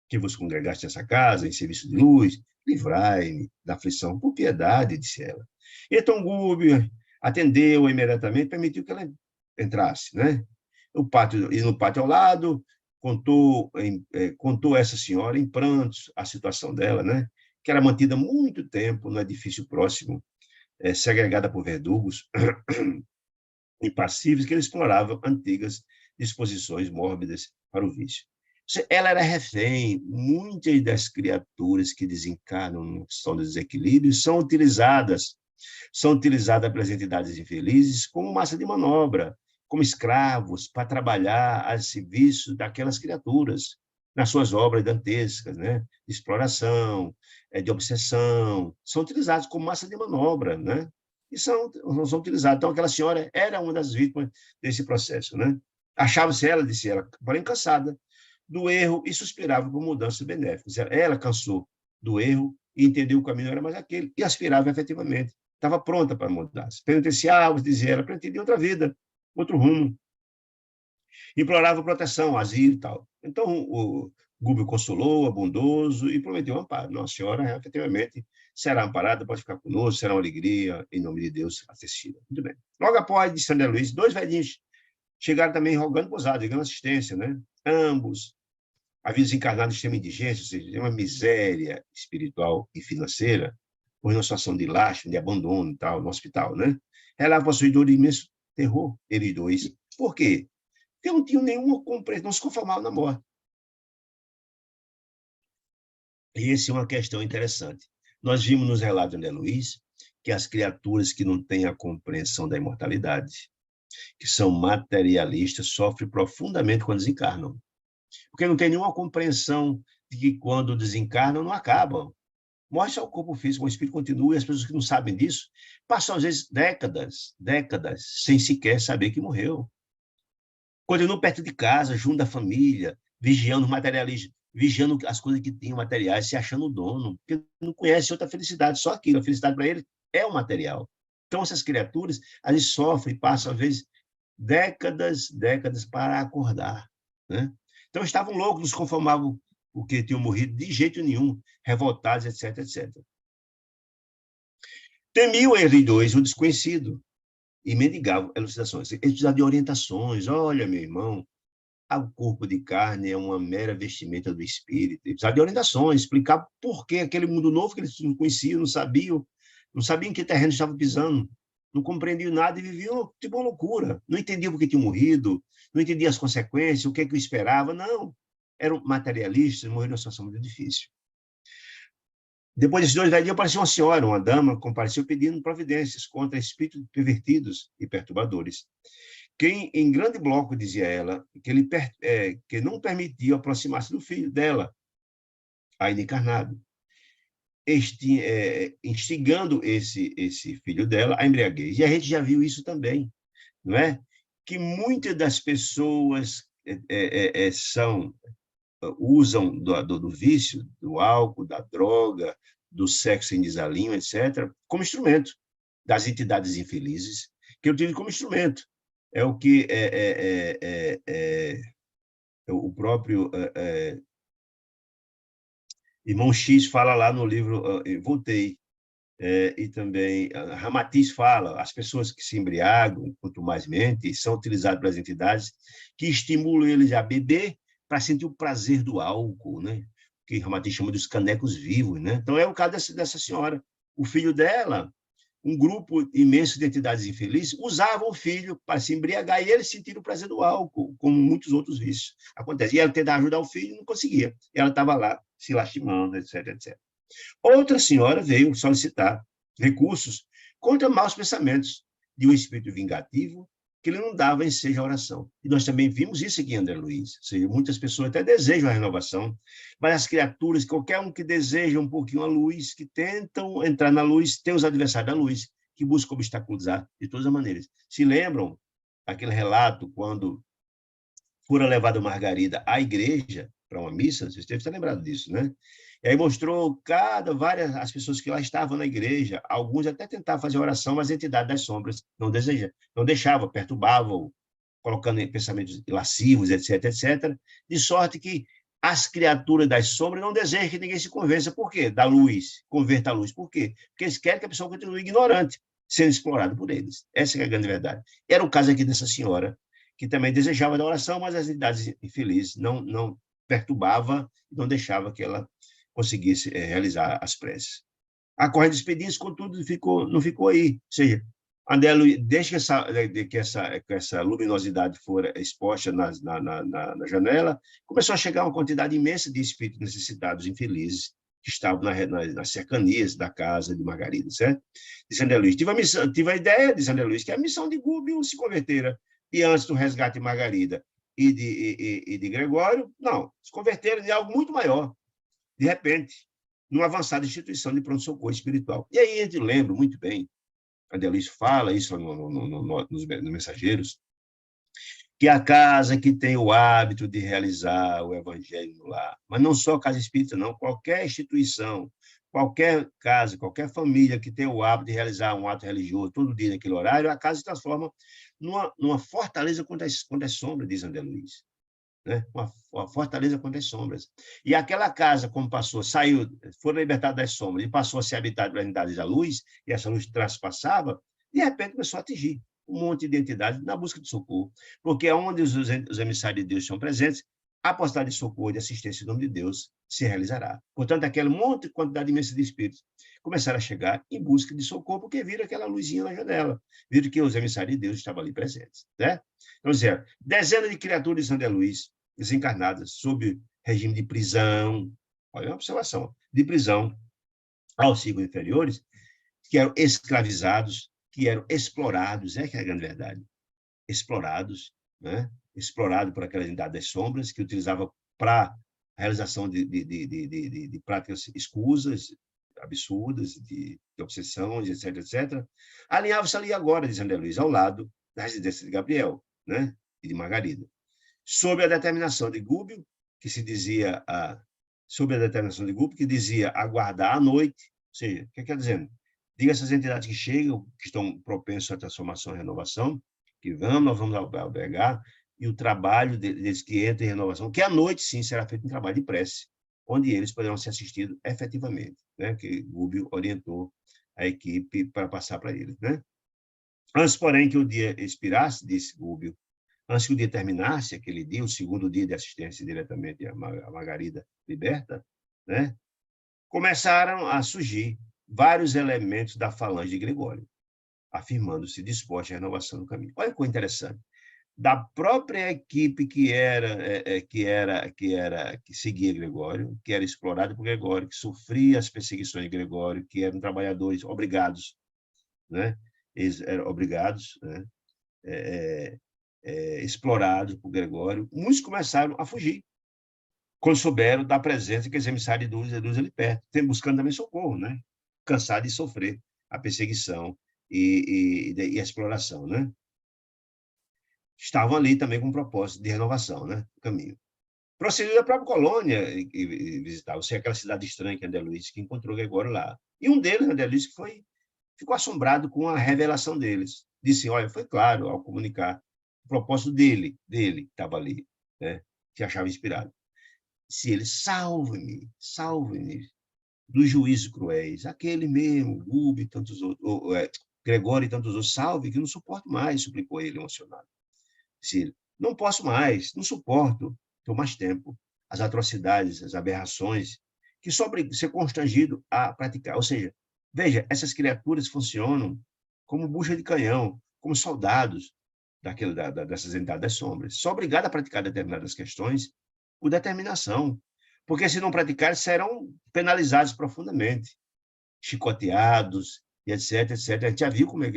que vos congregaste nessa casa, em serviço de luz, livrai-me da aflição, por piedade, disse ela. E então Gúbio atendeu imediatamente, permitiu que ela entrasse, né? No pátio ao lado, contou essa senhora em prantos a situação dela, né? Que era mantida muito tempo no edifício próximo, segregada por verdugos impassíveis que ele explorava antigas disposições mórbidas para o vício. Ela era refém. Muitas das criaturas que desencarnam na questão do desequilíbrio são utilizadas pelas entidades infelizes como massa de manobra, como escravos para trabalhar a serviço daquelas criaturas nas suas obras dantescas, né? De exploração, de obsessão, são utilizados como massa de manobra, né? E são utilizados. Então, aquela senhora era uma das vítimas desse processo, né? Achava-se ela, disse ela, porém cansada do erro e suspirava por mudanças benéficas. Ela cansou do erro e entendeu que o caminho não era mais aquele e aspirava efetivamente. Estava pronta para mudar-se. Penitenciava, dizia ela, para entender outra vida, outro rumo. Implorava proteção, asilo e tal. Então, o Gúbio consolou, bondoso, e prometeu um amparo. Nossa Senhora, efetivamente, será amparada, pode ficar conosco, será uma alegria, em nome de Deus, acessível. Muito bem. Logo após de São Luís, dois velhinhos chegaram também rogando posada, digando assistência, né? Ambos haviam desencarnado em extrema indigência, ou seja, uma miséria espiritual e financeira, por uma situação de lastro, de abandono e tal, no hospital, né? Ela possuidora de imenso terror, eles dois. Por quê? Porque não tinham nenhuma compreensão, não se conformavam na morte. E essa é uma questão interessante. Nós vimos nos relatos de André Luiz que as criaturas que não têm a compreensão da imortalidade, que são materialistas, sofrem profundamente quando desencarnam. Porque não tem nenhuma compreensão de que quando desencarnam não acabam. Morre só o corpo físico, o espírito continua, e as pessoas que não sabem disso passam, às vezes, décadas, sem sequer saber que morreu. Continuam perto de casa, junto da família, vigiando o materialismo, vigiando as coisas que tinham materiais, se achando o dono, porque não conhece outra felicidade, só aquilo. A felicidade para ele é o material. Então, essas criaturas, elas sofrem, passam, às vezes, décadas para acordar, né? Então, estavam loucos, não se conformavam porque tinham morrido de jeito nenhum, revoltados, etc. Temiam eles dois o desconhecido e mendigavam elucidações. Eles precisavam de orientações. Olha, meu irmão, o corpo de carne é uma mera vestimenta do espírito. Eles precisavam de orientações, explicar por que aquele mundo novo que eles não conheciam, não sabiam em que terreno estavam pisando, não compreendiam nada e viviam tipo uma loucura. Não entendiam por que tinham morrido, não entendiam as consequências, o que é que eu esperava. Não. Eram materialistas, morreram numa situação muito difícil. Depois desses dois velhinhos, apareceu uma senhora, uma dama, compareceu pedindo providências contra espíritos pervertidos e perturbadores. Quem, em grande bloco, dizia ela, que não permitia aproximar-se do filho dela, ainda encarnado. instigando esse filho dela à embriaguez. E a gente já viu isso também, não é? Que muitas das pessoas usam do vício, do álcool, da droga, do sexo em desalinho, etc., como instrumento das entidades infelizes, que utilizam como instrumento. É o que o próprio Irmão X fala lá no livro Voltei, e também Ramatiz fala, as pessoas que se embriagam, quanto mais mente, são utilizadas pelas entidades que estimulam eles a beber para sentir o prazer do álcool, né? Que Ramatiz chama dos canecos vivos, né? Então é o caso dessa senhora. O filho dela, um grupo imenso de entidades infelizes, usavam o filho para se embriagar e eles sentiram o prazer do álcool, como muitos outros vícios. Acontece. E ela tentava ajudar o filho e não conseguia. E ela estava lá se lastimando, etc, etc. Outra senhora veio solicitar recursos contra maus pensamentos de um espírito vingativo que ele não dava ensejo à oração. E nós também vimos isso aqui em André Luiz. Ou seja, muitas pessoas até desejam a renovação, mas as criaturas, qualquer um que deseja um pouquinho a luz, que tentam entrar na luz, tem os adversários da luz, que buscam obstaculizar de todas as maneiras. Se lembram aquele relato quando fora levada Margarida à igreja para uma missa? Vocês devem estar lembrados disso, né? E aí mostrou várias as pessoas que lá estavam na igreja, alguns até tentavam fazer oração, mas a entidade das sombras não deixava, perturbavam, colocando em pensamentos lascivos, etc, etc, de sorte que as criaturas das sombras não desejam que ninguém se convença. Por quê? Da luz, converta a luz. Por quê? Porque eles querem que a pessoa continue ignorante, sendo explorada por eles. Essa é a grande verdade. Era o caso aqui dessa senhora, que também desejava da oração, mas as entidades infelizes não perturbava, não deixava que ela conseguisse realizar as preces. A corrente dos pedinhos, contudo, não ficou aí. Ou seja, desde que essa luminosidade for exposta na janela, começou a chegar uma quantidade imensa de espíritos necessitados, infelizes, que estavam nas cercanias da casa de Margarida, certo? De André Luiz. Tive a ideia de André Luiz, que a missão de Gúbio se convertera. E antes do resgate de Margarida e de Gregório, não, se converteram em algo muito maior, de repente, numa avançada instituição de pronto-socorro espiritual. E aí a gente lembra muito bem, a Luiz fala isso nos Mensageiros, que a casa que tem o hábito de realizar o evangelho no lar, mas não só a casa espírita, não, qualquer instituição, qualquer casa, qualquer família que tem o hábito de realizar um ato religioso todo dia naquele horário, a casa se transforma numa fortaleza contra as sombras, diz André Luiz. Né? Uma fortaleza contra as sombras. E aquela casa, como foi libertada das sombras e passou a ser habitada pelas entidades da luz, e essa luz transpassava, de repente começou a atingir um monte de entidades na busca de socorro. Porque onde os emissários de Deus estão presentes, a possibilidade de socorro e de assistência em nome de Deus se realizará. Portanto, aquele monte, quantidade imensa de espíritos começaram a chegar em busca de socorro, porque viram aquela luzinha na janela, viram que os emissários de Deus estavam ali presentes. Né? Então, dezenas de criaturas de São Luís desencarnadas sob regime de prisão, olha uma observação, de prisão aos círculos inferiores, que eram escravizados, que eram explorados, que é a grande verdade, explorados, né? Explorados por aquela entidade das sombras, que utilizava para a realização de práticas escusas, absurdas, de obsessões, etc, etc. Alinhava-se ali agora, diz André Luiz, ao lado da residência de Gabriel, né? E de Margarida. Sob a determinação de Gúbio, que dizia aguardar à noite, ou seja, o que quer dizer? Diga a essas entidades que chegam, que estão propensas à transformação e renovação, que nós vamos albergar, e o trabalho deles que entram em renovação, que à noite, sim, será feito um trabalho de prece, onde eles poderão ser assistidos efetivamente, né? Que Gúbio orientou a equipe para passar para eles. Né? Antes, porém, que o dia expirasse, disse Gúbio, antes que o dia terminasse, aquele dia, o segundo dia de assistência diretamente à Margarida liberta, né? Começaram a surgir vários elementos da falange de Gregório, afirmando-se disposta à renovação do caminho. Olha que coisa interessante. Da própria equipe que seguia Gregório, que era explorada por Gregório, que sofria as perseguições de Gregório, que eram trabalhadores obrigados, né? Eles eram obrigados, né? Explorados por Gregório, muitos começaram a fugir. quando souberam da presença que os emissários de Deus ali perto, buscando também socorro, né? Cansado de sofrer a perseguição e a exploração, né? Estavam ali também com um propósito de renovação, né? No caminho. Prosseguiu a própria colônia e visitar, ou seja, aquela cidade estranha que André Luiz, que encontrou Gregório lá. E um deles, André Luiz, ficou assombrado com a revelação deles. Disse, olha, foi claro ao comunicar o propósito dele que estava ali, né? Que achava inspirado. Se ele, salve-me dos juízos cruéis, aquele mesmo, Gube, tantos outros, Gregório e tantos outros, salve, que eu não suporto mais, suplicou ele emocionado. Disse ele, não posso mais, não suporto, estou mais tempo, as atrocidades, as aberrações, que só ser constrangido a praticar. Ou seja, veja, essas criaturas funcionam como bucha de canhão, como soldados dessas entidades das sombras. São obrigados a praticar determinadas questões por determinação, porque se não praticarem, serão penalizados profundamente, chicoteados, e etc, etc. A gente já viu como é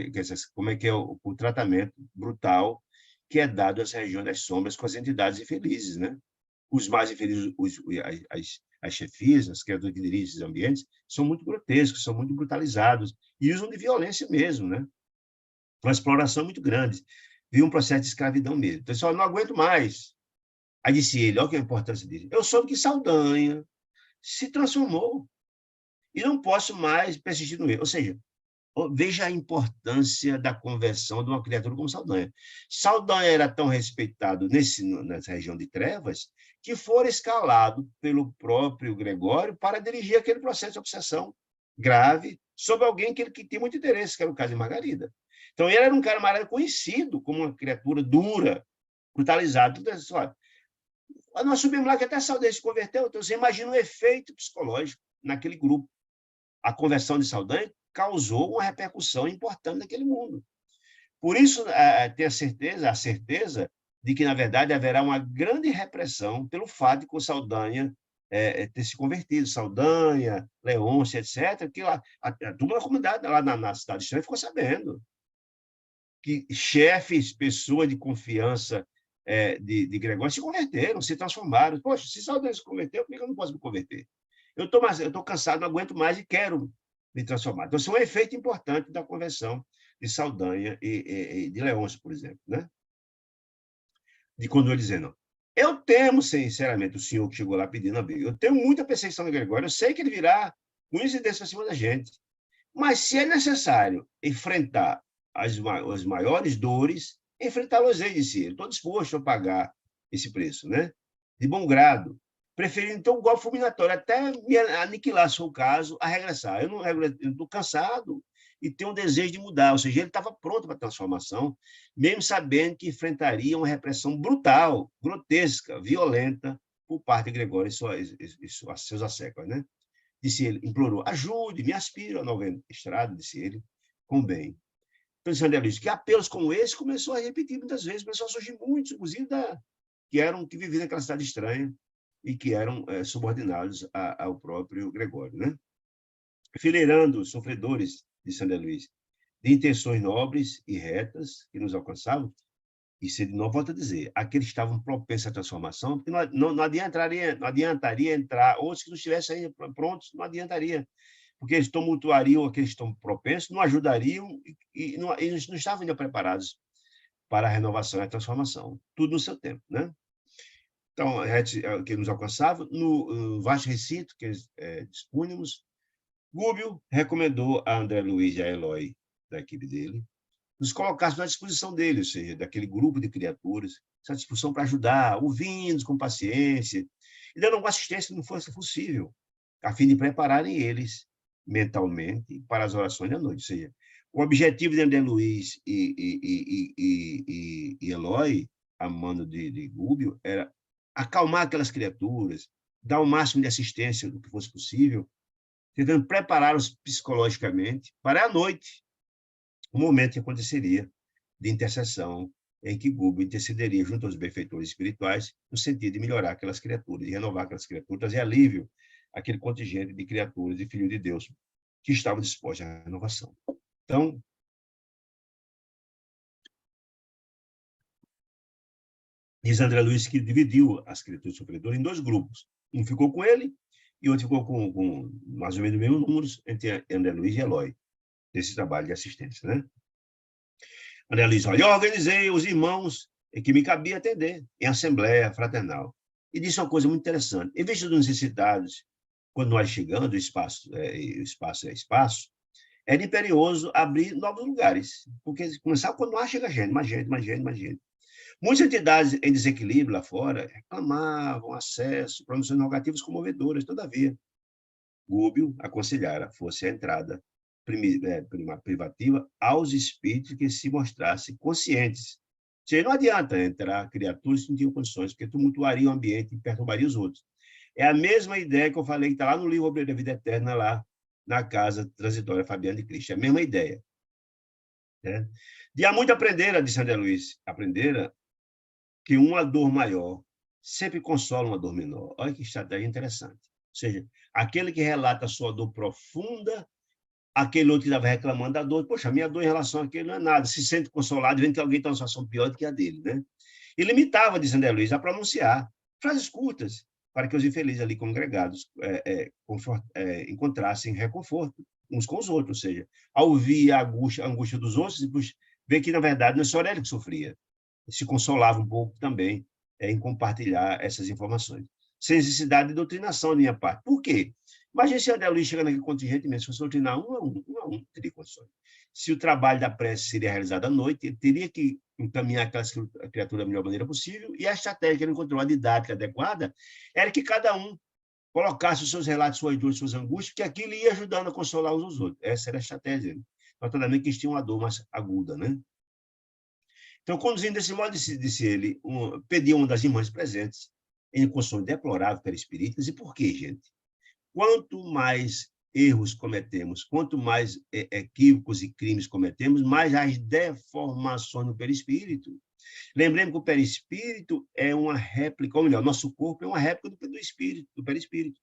que é o tratamento brutal que é dado às regiões das sombras com as entidades infelizes, né? Os mais infelizes, as chefias, as criaturas que dirigem esses ambientes, são muito grotescos, são muito brutalizados e usam de violência mesmo, né? Uma exploração muito grande. Vi um processo de escravidão mesmo. Então, só não aguento mais. Aí disse ele, olha que a importância dele. Eu soube que Saldanha se transformou e não posso mais persistir no erro. Ou seja, veja a importância da conversão de uma criatura como Saldanha. Saldanha era tão respeitado nessa região de trevas que foi escalado pelo próprio Gregório para dirigir aquele processo de obsessão grave sobre alguém que tinha muito interesse, que era o caso de Margarida. Então, ele era um cara Margarida conhecido como uma criatura dura, brutalizada. Nós subimos lá que até Saldanha se converteu, então você imagina o efeito psicológico naquele grupo. A conversão de Saldanha causou uma repercussão importante naquele mundo. Por isso, ter a certeza de que, na verdade, haverá uma grande repressão pelo fato de que o Saldanha ter se convertido. Saldanha, Leôncio, etc., que lá, a turma da comunidade lá na cidade estranha ficou sabendo que chefes, pessoas de confiança de Gregório se converteram, se transformaram. Poxa, se Saldanha se converteu, por que eu não posso me converter? Eu estou cansado, não aguento mais e quero me transformar. Então, isso é um efeito importante da conversão de Saldanha e de Leôncio, por exemplo, né? De quando eu dizendo, eu temo, sinceramente, o senhor que chegou lá pedindo a briga, eu tenho muita perseguição de Gregório, eu sei que ele virá com incidência para cima da gente, mas se é necessário enfrentar as maiores dores, enfrentá-los-ei, disse ele. Estou disposto a pagar esse preço, né? De bom grado, preferindo então um golpe fulminatório, até me aniquilar, se for o caso, a regressar. Eu não estou cansado e tenho um desejo de mudar, ou seja, ele estava pronto para a transformação, mesmo sabendo que enfrentaria uma repressão brutal, grotesca, violenta, por parte de Gregório e seus asseclas, né? Disse ele, implorou, ajude, me aspiro a nova estrada, disse ele, com bem. Então, disse André Luiz, que apelos como esse começou a repetir muitas vezes, começou a surgir muitos, inclusive que viviam naquela cidade estranha e que eram subordinados ao próprio Gregório, né? Fileirando sofredores, disse André Luiz, de intenções nobres e retas que nos alcançavam, e se de novo volto a dizer, aqueles que estavam propensos à transformação, porque não adiantaria entrar, outros que não estivessem ainda prontos, não adiantaria, porque eles tumultuariam aqueles que estão propensos, não ajudariam e não estavam ainda preparados para a renovação e a transformação. Tudo no seu tempo, né? Então, que nos alcançava, no vasto recinto que dispunhamos, Gúbio recomendou a André Luiz e a Eloy, da equipe dele, nos colocasse à disposição dele, ou seja, daquele grupo de criaturas, essa disposição para ajudar, ouvindo com paciência, e dando alguma assistência que não fosse possível, a fim de prepararem eles mentalmente para as orações da noite. Ou seja, o objetivo de André Luiz e Eloy, a mando de Gúbio, era acalmar aquelas criaturas, dar o máximo de assistência do que fosse possível, tentando prepará-los psicologicamente para a noite, o momento que aconteceria de intercessão em que Gúbio intercederia junto aos benfeitores espirituais no sentido de melhorar aquelas criaturas, de renovar aquelas criaturas, trazer alívio àquele contingente de criaturas e filhos de Deus que estavam dispostos à renovação. Então, diz André Luiz que dividiu as criaturas sofredoras em dois grupos. Um ficou com ele e outro ficou com mais ou menos o mesmo número entre André Luiz e Eloy, desse trabalho de assistência, né? André Luiz, olha, eu organizei os irmãos que me cabia atender em assembleia fraternal. E disse uma coisa muito interessante. Em vez de necessidades, quando nós chegamos, o espaço é espaço, era imperioso abrir novos lugares, porque começava quando lá chega gente, mais gente, mais gente, mais gente. Muitas entidades em desequilíbrio lá fora reclamavam acesso, promoções negativas comovedoras, todavia, Gúbio aconselhara fosse a entrada privativa aos espíritos que se mostrassem conscientes. Ou seja, não adianta entrar criaturas que não tinham condições, porque tumultuaria o ambiente e perturbaria os outros. É a mesma ideia que eu falei que está lá no livro Obreiro da Vida Eterna, lá na Casa Transitória Fabiana de Cristo. É a mesma ideia. Né? De há muito aprendera, disse André Luiz, aprendera que uma dor maior sempre consola uma dor menor. Olha que estratégia interessante. Ou seja, aquele que relata a sua dor profunda, aquele outro que estava reclamando da dor, poxa, a minha dor em relação àquele não é nada, se sente consolado, vendo que alguém está numa situação pior do que a dele, né? E limitava, diz André Luiz, a pronunciar frases curtas, para que os infelizes ali congregados encontrassem reconforto uns com os outros, ou seja, ao ouvir a angústia dos outros, ver que, na verdade, não é só ele que sofria, se consolava um pouco também em compartilhar essas informações. Sem necessidade de doutrinação da minha parte. Por quê? Imagina se André Luiz chega naquele contingente mesmo, se fosse doutrinar um a um, teria condições. Se o trabalho da prece seria realizado à noite, ele teria que encaminhar aquela criatura da melhor maneira possível, e a estratégia que ele encontrou, a didática adequada, era que cada um colocasse os seus relatos, suas dores, suas angústias, que aquilo ia ajudando a consolar uns aos outros. Essa era a estratégia dele. Notadamente que eles tinham uma dor mais aguda, né? Então, conduzindo desse modo, disse ele, pediu uma das irmãs presentes, em condições deploráveis perispíritas. E por quê, gente? Quanto mais erros cometemos, quanto mais equívocos e crimes cometemos, mais as deformações no perispírito. Lembremos que o perispírito é uma réplica, ou melhor, nosso corpo é uma réplica do espírito, do perispírito.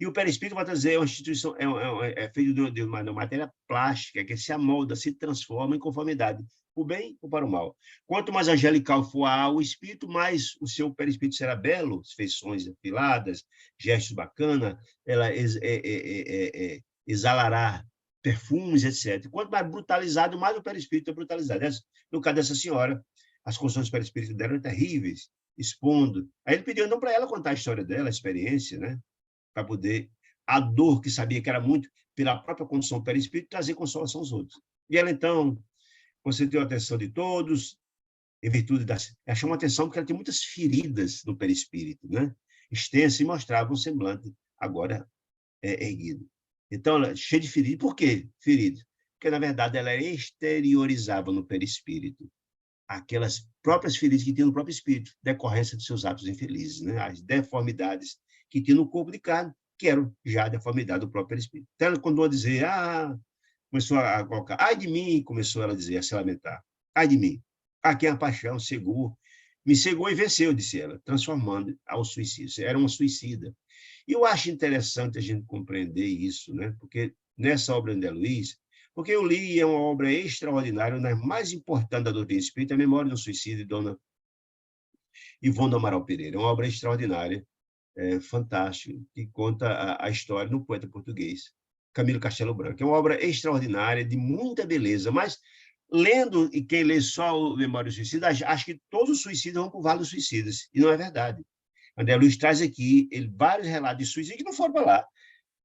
E o perispírito, vai dizer, é uma instituição, é feito de uma matéria plástica, que se amolda, se transforma em conformidade, para o bem ou para o mal. Quanto mais angelical for o espírito, mais o seu perispírito será belo, feições afiladas, gestos bacanas, ela exalará perfumes, etc. Quanto mais brutalizado, mais o perispírito é brutalizado. No caso dessa senhora, as condições perispíritas dela eram terríveis, expondo. Aí ele pediu então para ela contar a história dela, a experiência, né? Para poder, a dor que sabia que era muito pela própria condição perispírita, trazer consolação aos outros. E ela, então, concentrou a atenção de todos, em virtude das... Ela chamou a atenção porque ela tinha muitas feridas no perispírito, né? Extensas, e mostrava um semblante agora erguido. Então, ela, cheia de feridas. Por quê feridas? Porque, na verdade, ela exteriorizava no perispírito aquelas próprias feridas que tinha no próprio espírito, decorrência de seus atos infelizes, né? As deformidades que tinha no corpo de carne, que eram já a deformidade do próprio espírito. Então, ela, quando ela dizer, começou a colocar, ai de mim, começou ela a dizer, a se lamentar, ai de mim, aqui é a paixão cegou, me cegou e venceu, disse ela, transformando ao suicídio. Era uma suicida. E eu acho interessante a gente compreender isso, né? Porque nessa obra de André Luiz, porque eu li, é uma obra extraordinária, uma das mais importantes da doutrina espírita, a Memória do Suicídio, de Dona Ivone do Amaral Pereira. É uma obra extraordinária, fantástica, que conta a história do poeta português, Camilo Castelo Branco. É uma obra extraordinária, de muita beleza, mas lendo, e quem lê só o Memória do Suicídio, acha que todos os suicidas vão para o Vale dos Suicidas, e não é verdade. André Luiz traz aqui vários relatos de suicídio que não foram para lá.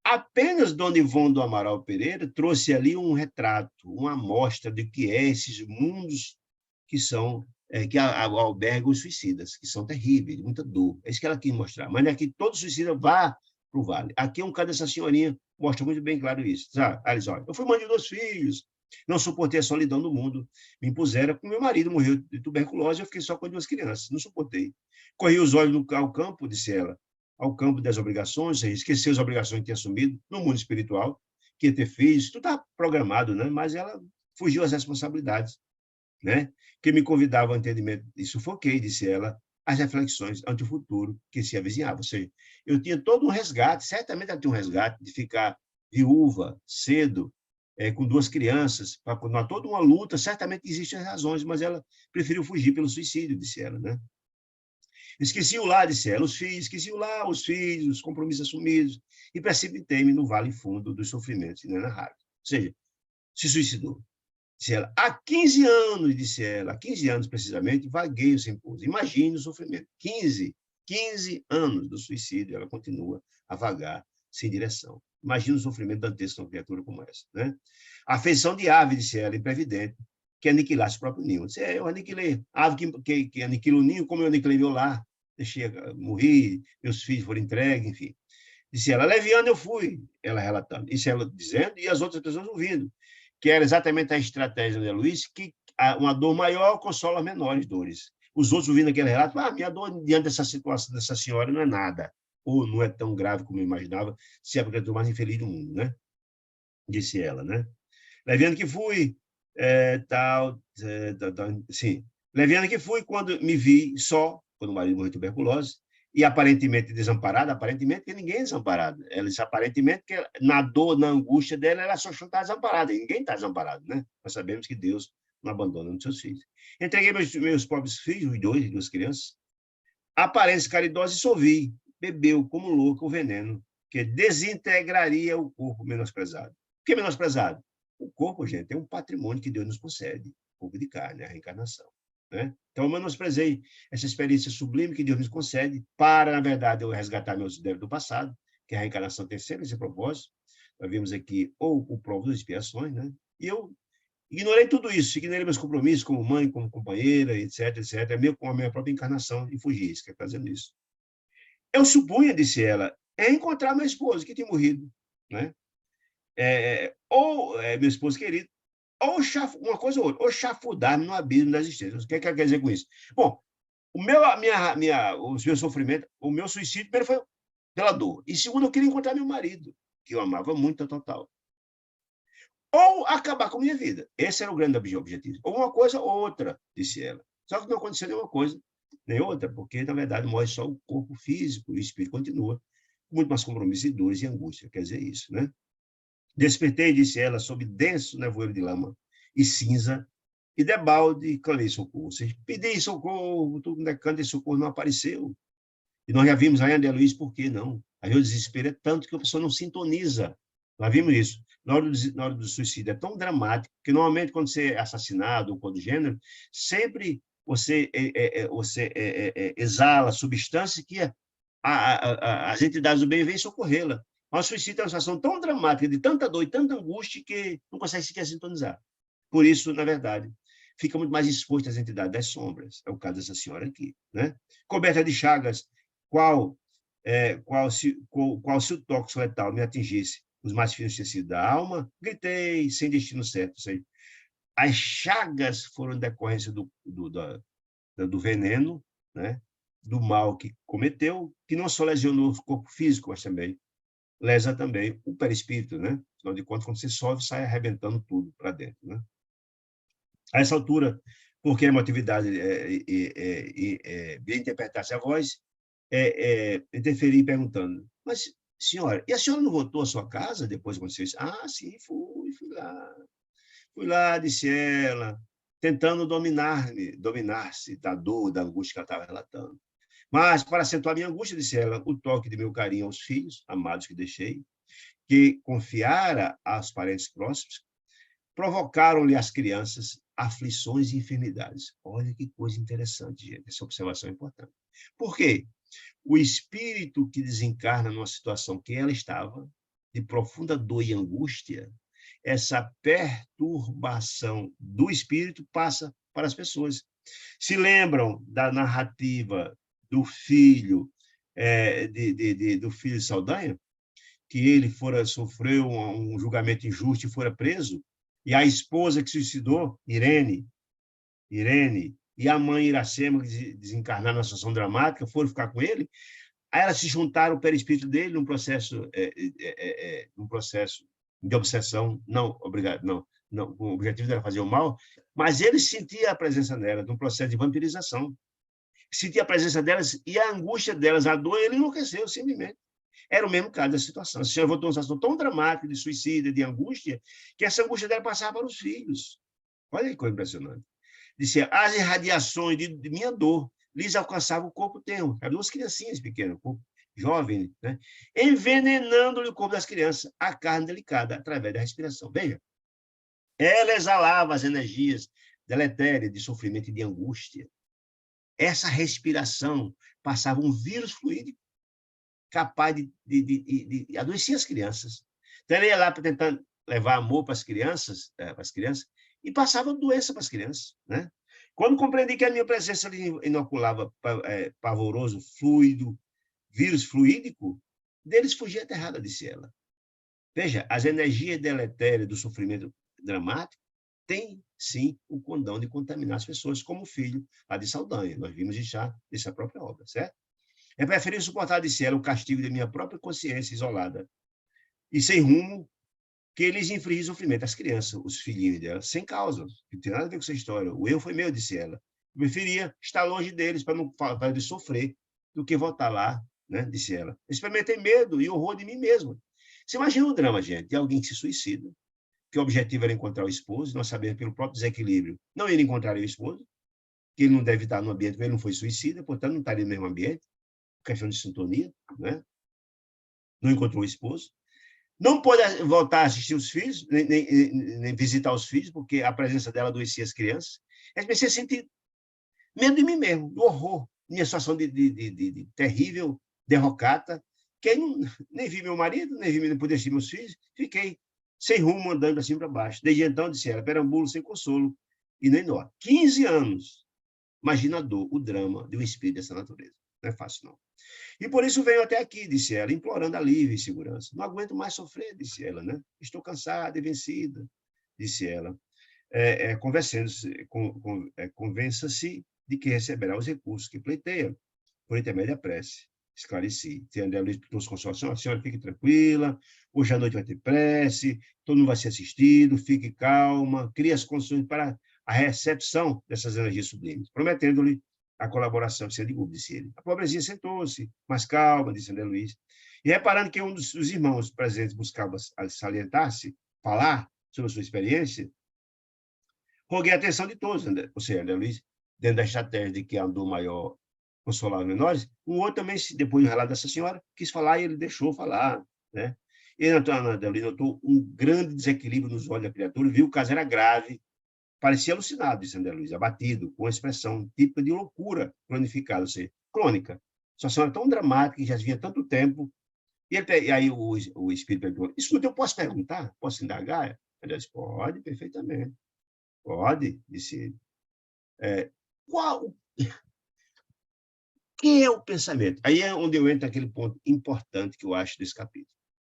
Apenas Dona Ivone do Amaral Pereira trouxe ali um retrato, uma amostra de que é esses mundos que são que albergam os suicidas, que são terríveis, de muita dor. É isso que ela quis mostrar. Mas não é que todo suicida vá para o vale. Aqui um caso dessa senhorinha mostra muito bem claro isso. Alice, olha, eu fui mãe de 2 filhos, não suportei a solidão do mundo, me impuseram, com meu marido morreu de tuberculose, eu fiquei só com 2 crianças, não suportei. Corri os olhos ao campo, disse ela, ao campo das obrigações, esqueceu as obrigações que tinha assumido no mundo espiritual, que ia ter filhos, tudo está programado, né? Mas ela fugiu às responsabilidades, né? Que me convidava ao entendimento e sufoquei, disse ela, as reflexões ante o futuro que se avizinhava. Ou seja, eu tinha todo um resgate, certamente ela tinha um resgate de ficar viúva, cedo, com 2 crianças, para continuar toda uma luta, certamente existem as razões, mas ela preferiu fugir pelo suicídio, disse ela, né? Esqueci-o lá, disse ela, os filhos, esqueci-o lá, os filhos, os compromissos assumidos, e precipitei-me no vale fundo dos sofrimentos inenarráveis. Ou seja, se suicidou. Disse ela, há 15 anos, disse ela, há 15 anos precisamente, vagueio sem pouso. Imagine o sofrimento. 15 anos do suicídio, ela continua a vagar sem direção. Imagina o sofrimento dantesco de uma criatura como essa. Né? A afeição de ave, disse ela, imprevidente, que aniquilasse o próprio ninho. Disse, eu aniquilei. A ave que aniquila o ninho, como eu aniquilei meu lar. Deixei, morri, meus filhos foram entregues, enfim. Disse ela, leviana eu fui, ela relatando. Isso ela dizendo e as outras pessoas ouvindo. Que era exatamente a estratégia de Luiz, que uma dor maior consola as menores dores. Os outros ouvindo aquele relato, minha dor diante dessa situação dessa senhora não é nada, ou não é tão grave como eu imaginava, se é a criatura mais infeliz do mundo, né? Disse ela, né? Leviano que fui, sim. Leviano que fui quando me vi só, quando o marido morreu de tuberculose, e aparentemente desamparada, aparentemente que ninguém é desamparado. Ela disse aparentemente que na dor, na angústia dela, ela só está desamparada. E ninguém está desamparado, né? Nós sabemos que Deus não abandona os seus filhos. Entreguei meus próprios filhos, duas crianças, aparência caridosa e sorri. Bebeu como louco o veneno, que desintegraria o corpo menosprezado. Por que menosprezado? O corpo, gente, é um patrimônio que Deus nos concede, o corpo de carne, a reencarnação. Né? Então, eu menosprezei essa experiência sublime que Deus nos concede para, na verdade, eu resgatar meus débitos do passado, que a reencarnação tem sempre esse propósito. Nós vimos aqui ou o prova das expiações, né? E eu ignorei tudo isso, ignorei meus compromissos como mãe, como companheira, etc, etc, meio com a minha própria encarnação e fugi, isso que é fazendo isso. Eu supunha, disse ela, encontrar meu esposo que tinha morrido, né? Meu esposo querido, ou uma coisa ou outra, ou chafurdar-me no abismo da existência. O que ela quer dizer com isso? Bom, os meus sofrimentos, o meu suicídio, primeiro foi pela dor. E segundo, eu queria encontrar meu marido, que eu amava muito, total. Ou acabar com a minha vida. Esse era o grande objetivo. Ou uma coisa ou outra, disse ela. Só que não aconteceu nenhuma coisa, nem outra, porque, na verdade, morre só o corpo físico e o espírito continua, com muito mais compromissos e dores e angústia. Quer dizer isso, né? Despertei, disse ela, sob denso nevoeiro de lama e cinza, e debalde clamei socorro. Ou seja, pedi socorro, tudo canto de socorro não apareceu. E nós já vimos aí, André Luiz, por que não? Aí o desespero é tanto que a pessoa não sintoniza. Nós vimos isso. Na hora do suicídio é tão dramático que, normalmente, quando você é assassinado ou quando gênero, sempre você exala substâncias que as entidades do bem vêm socorrê-la. Mas o suicídio é uma situação tão dramática, de tanta dor e tanta angústia, que não consegue sequer sintonizar. Por isso, na verdade, fica muito mais exposto às entidades das sombras. É o caso dessa senhora aqui. Né? Coberta de chagas, qual se o tóxico letal me atingisse os mais finos tecidos da alma, gritei sem destino certo. Ou seja, as chagas foram decorrência do veneno, né? Do mal que cometeu, que não só lesionou o corpo físico, mas também lesa também o perispírito, né? Afinal de contas, quando você sofre, sai arrebentando tudo para dentro, né? A essa altura, porque a emotividade bem interpretasse a voz, interferi perguntando, mas, senhora, e a senhora não voltou à sua casa depois que aconteceu isso? Ah, sim, fui lá. Fui lá, disse ela, tentando dominar-se da dor, da angústia que ela estava relatando. Mas, para acentuar minha angústia, disse ela, o toque de meu carinho aos filhos, amados que deixei, que confiara aos parentes próximos, provocaram-lhe às crianças aflições e enfermidades. Olha que coisa interessante, gente, essa observação é importante. Por quê? O espírito que desencarna numa situação que ela estava, de profunda dor e angústia, essa perturbação do espírito passa para as pessoas. Se lembram da narrativa do filho do filho de Saldanha, que ele sofreu um julgamento injusto e fora preso, e a esposa que se suicidou, Irene, e a mãe Iracema, que desencarnaram na situação dramática, foram ficar com ele. Aí elas se juntaram ao perispírito dele num processo de obsessão, não, obrigado, não, o objetivo era fazer o mal, mas ele sentia a presença delas, num processo de vampirização. Sentia a presença delas e a angústia delas, a dor, ele enlouqueceu, simplesmente. Era o mesmo caso da situação. A senhora voltou uma situação tão dramática de suicídio, de angústia, que essa angústia dela passava para os filhos. Olha que coisa impressionante. Disse, as irradiações de minha dor lhes alcançava o corpo tenro. Eram duas criancinhas pequenas, corpo jovem, né? Envenenando-lhe o corpo das crianças, a carne delicada, através da respiração. Veja, ela exalava as energias deletérias de sofrimento e de angústia. Essa respiração passava um vírus fluídico capaz de adoecer as crianças. Então, ele ia lá para tentar levar amor para as crianças, e passava doença para as crianças, né? Quando compreendi que a minha presença lhe inoculava pavoroso fluido, vírus fluídico, deles fugia aterrada, disse ela. Veja, as energias deletérias do sofrimento dramático têm, sim, o condão de contaminar as pessoas, como o filho lá de Saldanha. Nós vimos já nessa própria obra, certo? É preferível suportar, disse ela, o castigo de minha própria consciência isolada e sem rumo, que eles infligem sofrimento às crianças, os filhinhos dela, sem causa. Não tem nada a ver com essa história. O eu foi meu, disse ela. Eu preferia estar longe deles para não fazer de sofrer do que voltar lá, né? Disse ela. Eu experimentei medo e horror de mim mesmo. Você imagina o drama, gente, de alguém que se suicida, que o objetivo era encontrar o esposo, nós sabemos pelo próprio desequilíbrio, não ele encontraria o esposo, que ele não deve estar no ambiente, ele não foi suicida, portanto não estaria no mesmo ambiente, questão de sintonia, né? Não encontrou o esposo. Não pôde voltar a assistir os filhos, nem visitar os filhos, porque a presença dela adoecia as crianças. Eu comecei a sentir medo de mim mesmo, do horror, minha situação de terrível derrocata, que aí nem vi meu marido, nem vi, não poder assistir meus filhos, fiquei sem rumo, andando assim para baixo. Desde então, disse ela, perambulo sem consolo e nem nó. 15 anos. Imagina a dor, o drama de um espírito dessa natureza. Não é fácil, não. E por isso venho até aqui, disse ela, implorando alívio e segurança. Não aguento mais sofrer, disse ela, né? Estou cansada e vencida, disse ela. Convença-se de que receberá os recursos que pleiteia, por intermédio da prece. Esclareci. André Luiz trouxe consolação, a senhora fique tranquila, hoje à noite vai ter prece, todo mundo vai ser assistido, fique calma, crie as condições para a recepção dessas energias sublimes, prometendo-lhe a colaboração que se adiguba, disse ele. A pobrezinha sentou-se, mais calma, disse André Luiz, e reparando que um dos irmãos presentes buscava salientar-se, falar sobre a sua experiência, roguei a atenção de todos, ou seja, André Luiz, dentro da estratégia de que a dor maior consolar os menores, um outro também, depois do relato dessa senhora, quis falar e ele deixou falar, né? E André Luiz notou um grande desequilíbrio nos olhos da criatura, viu que o caso era grave, parecia alucinado, disse André Luiz, abatido, com uma expressão típica de loucura cronificada, ou seja, crônica. A situação era tão dramática que já vinha tanto tempo. E aí o espírito perguntou, escuta, eu posso perguntar? Posso indagar? André disse, pode, perfeitamente. Pode, disse ele. O que é o pensamento? Aí é onde eu entro naquele ponto importante que eu acho desse capítulo.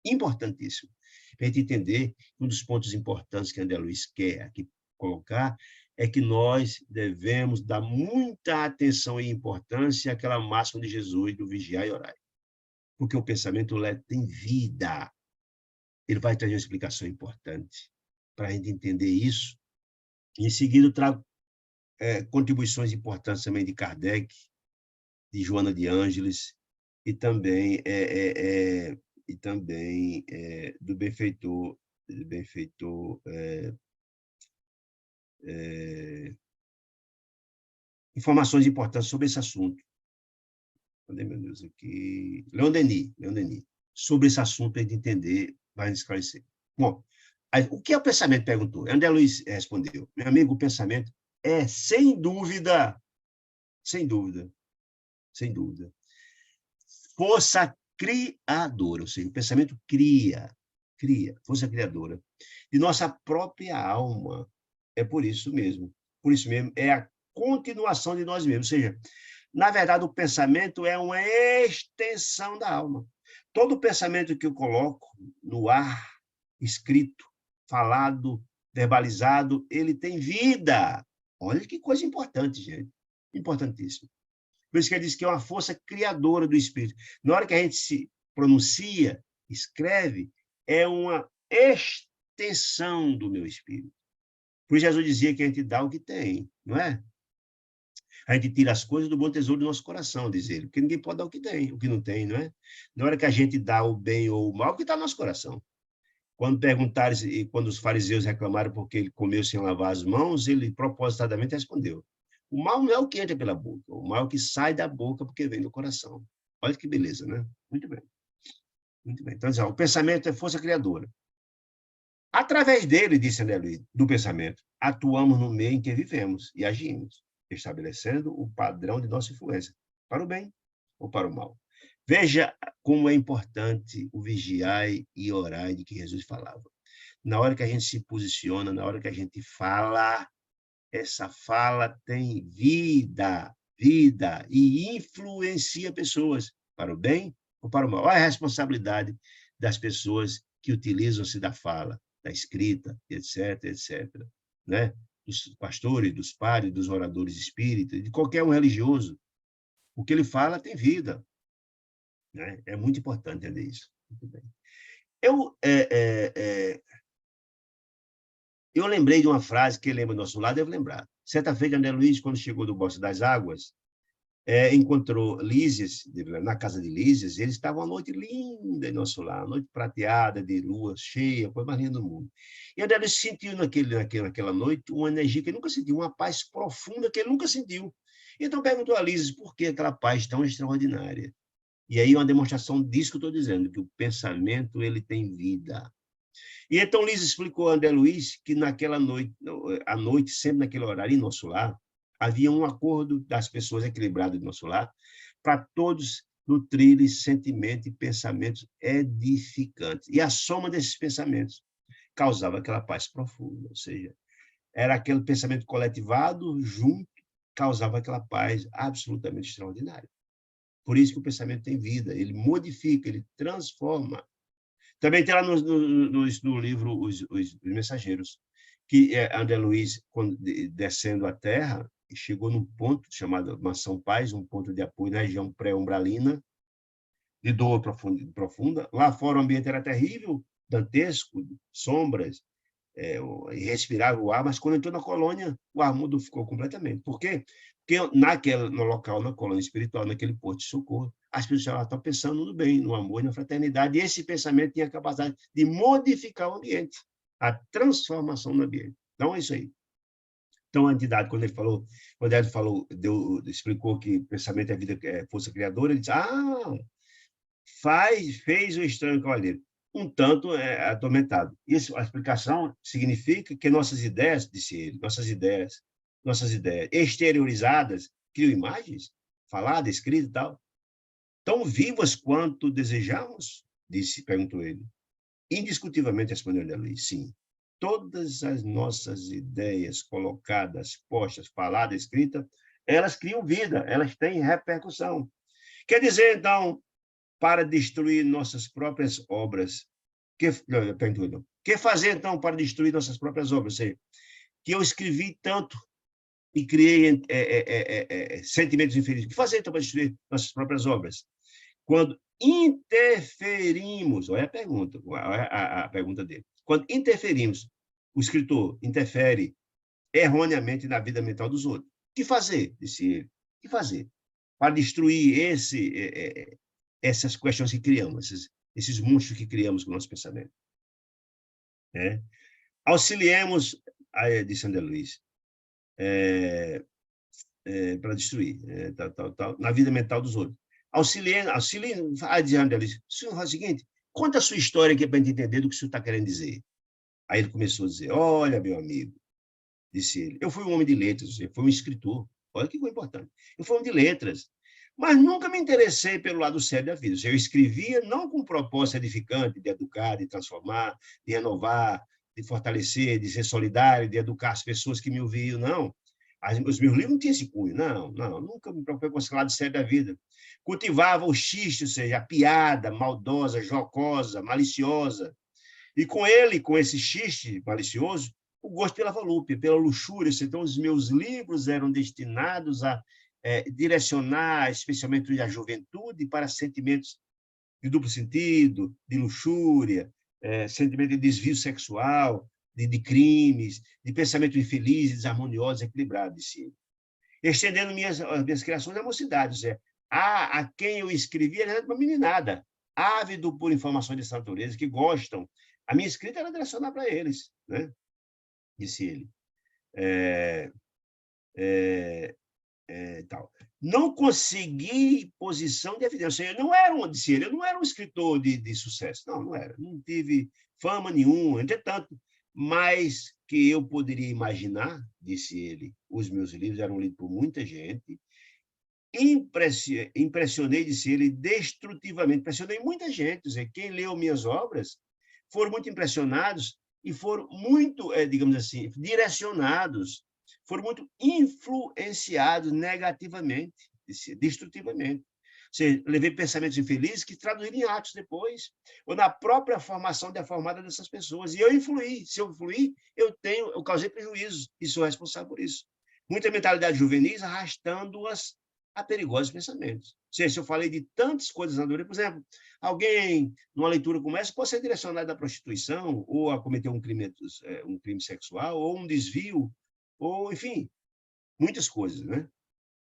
Importantíssimo. Para a gente entender, um dos pontos importantes que André Luiz quer aqui colocar é que nós devemos dar muita atenção e importância àquela máxima de Jesus do vigiar e orar. Porque o pensamento tem vida. Ele vai trazer uma explicação importante para a gente entender isso. Em seguida, eu trago contribuições importantes também de Kardec, de Joana de Ângeles, e também do benfeitor informações importantes sobre esse assunto. Cadê, meu Deus, aqui? Leon Denis, sobre esse assunto, para a gente entender, vai esclarecer. Bom, o que é o pensamento? Perguntou. André Luiz respondeu. Meu amigo, o pensamento é, sem dúvida, força criadora, ou seja, o pensamento cria, força criadora, de nossa própria alma. É por isso mesmo, é a continuação de nós mesmos, ou seja, na verdade, o pensamento é uma extensão da alma. Todo pensamento que eu coloco no ar, escrito, falado, verbalizado, ele tem vida. Olha que coisa importante, gente. Importantíssimo. Por isso que ele diz que é uma força criadora do espírito. Na hora que a gente se pronuncia, escreve, é uma extensão do meu espírito. Por isso Jesus dizia que a gente dá o que tem, não é? A gente tira as coisas do bom tesouro do nosso coração, diz ele, porque ninguém pode dar o que tem, o que não tem, não é? Na hora que a gente dá o bem ou o mal, o que está no nosso coração. Quando perguntaram, quando os fariseus reclamaram porque ele comeu sem lavar as mãos, ele propositadamente respondeu, O mal não é o que entra pela boca, o mal é o que sai da boca porque vem do coração. Olha que beleza, né? Muito bem. Muito bem. Então, o pensamento é força criadora. Através dele, disse André Luiz, do pensamento, atuamos no meio em que vivemos e agimos, estabelecendo o padrão de nossa influência, para o bem ou para o mal. Veja como é importante o vigiai e orai de que Jesus falava. Na hora que a gente se posiciona, na hora que a gente fala, essa fala tem vida, vida, e influencia pessoas para o bem ou para o mal. Olha a responsabilidade das pessoas que utilizam-se da fala, da escrita, etc., etc., né? Dos pastores, dos padres, dos oradores espíritas, de qualquer um religioso. O que ele fala tem vida, né? É muito importante entender isso. Muito bem. Eu lembrei de uma frase que lembra do nosso lado, devo lembrar. Certa feita, André Luiz, quando chegou do Bolso das Águas, encontrou Lísias, na casa de Lísias, e eles estavam uma noite linda em nosso lar, uma noite prateada, de lua cheia, a coisa mais linda do mundo. E André Luiz sentiu naquela noite uma energia que ele nunca sentiu, uma paz profunda que ele nunca sentiu. Então perguntou a Lísias por que aquela paz tão extraordinária. E aí uma demonstração disso que eu estou dizendo, que o pensamento ele tem vida. E então Liz explicou a André Luiz que naquela noite, à noite, sempre naquele horário, em nosso lar, havia um acordo das pessoas equilibradas do nosso lar, para todos nutrirem sentimentos e pensamentos edificantes. E a soma desses pensamentos causava aquela paz profunda, ou seja, era aquele pensamento coletivado, junto, causava aquela paz absolutamente extraordinária. Por isso que o pensamento tem vida, ele modifica, ele transforma. Também tem lá no livro Os Mensageiros, que André Luiz, descendo a terra, chegou num ponto chamado Mansão Paz, um ponto de apoio na região pré-umbralina, de dor profunda. Lá fora o ambiente era terrível, dantesco, sombras, irrespirável o ar, mas quando entrou na colônia, o ar modificou completamente. Por quê? Porque no local, na colônia espiritual, naquele porto de socorro, as pessoas estão pensando no bem, no amor e na fraternidade, e esse pensamento tinha a capacidade de modificar o ambiente, a transformação do ambiente. Então, é isso aí. Então, a entidade, quando ele falou, explicou que pensamento é vida, é força criadora, ele disse, fez o estranho cavalheiro um tanto atormentado. Isso, a explicação significa que nossas ideias, disse ele, nossas ideias exteriorizadas, criam imagens, falada, escrita e tal, tão vivas quanto desejamos? Perguntou ele. Indiscutivelmente, respondeu André Luiz, sim. Todas as nossas ideias colocadas, postas, faladas, escritas, elas criam vida, elas têm repercussão. Quer dizer, então, para destruir nossas próprias obras. Que fazer, então, para destruir nossas próprias obras? Ou seja, que eu escrevi tanto e criei sentimentos infelizes. O que fazer, então, para destruir nossas próprias obras? Quando interferimos, olha a pergunta dele, quando interferimos, o escritor interfere erroneamente na vida mental dos outros. O que fazer, disse ele? O que fazer para destruir essas questões que criamos, esses monstros que criamos com o nosso pensamento? Auxiliemos, disse André Luiz, para destruir, na vida mental dos outros. Auxiliem, diz André Luiz, o senhor faz o seguinte, conta a sua história aqui para a gente entender do que o senhor está querendo dizer. Aí ele começou a dizer, olha, meu amigo, disse ele, eu fui um homem de letras, eu fui um escritor, olha que coisa importante, eu fui um homem de letras, mas nunca me interessei pelo lado sério da vida. Eu escrevia não com propósito edificante de educar, de transformar, de renovar, de fortalecer, de ser solidário, de educar as pessoas que me ouviam, não. Os meus livros não tinham esse cunho, não, nunca me preocupei com esse lado sério da vida. Cultivava o xiste, ou seja, a piada maldosa, jocosa, maliciosa. E com ele, com esse xiste malicioso, o gosto pela volúpia, pela luxúria. Então, os meus livros eram destinados a direcionar, especialmente a juventude, para sentimentos de duplo sentido, de luxúria, sentimento de desvio sexual, de crimes, de pensamento infeliz, desarmonioso, equilibrado, disse ele. Estendendo minhas criações à mocidade, a quem eu escrevia era uma meninada, ávido por informações dessa natureza, que gostam. A minha escrita era direcionada para eles, né? Disse ele. tal. Não consegui posição de evidência. Eu não era disse ele, eu não era um escritor de sucesso. Não, não era. Não tive fama nenhuma, entretanto, mas que eu poderia imaginar, disse ele, os meus livros eram lidos por muita gente, impressionei, disse ele, destrutivamente, impressionei muita gente, dizer, quem leu minhas obras foram muito impressionados e foram muito, digamos assim, direcionados, foram muito influenciados negativamente, destrutivamente. Ou seja, levei pensamentos infelizes que traduziram em atos depois, ou na própria formação deformada dessas pessoas. E eu influí. Se eu influí, eu causei prejuízo e sou responsável por isso. Muita mentalidade juvenis arrastando-as a perigosos pensamentos. Ou seja, se eu falei de tantas coisas na dor, por exemplo, alguém, numa leitura como essa, pode ser direcionado à prostituição, ou a cometer um crime sexual, ou um desvio, ou, enfim, muitas coisas, né?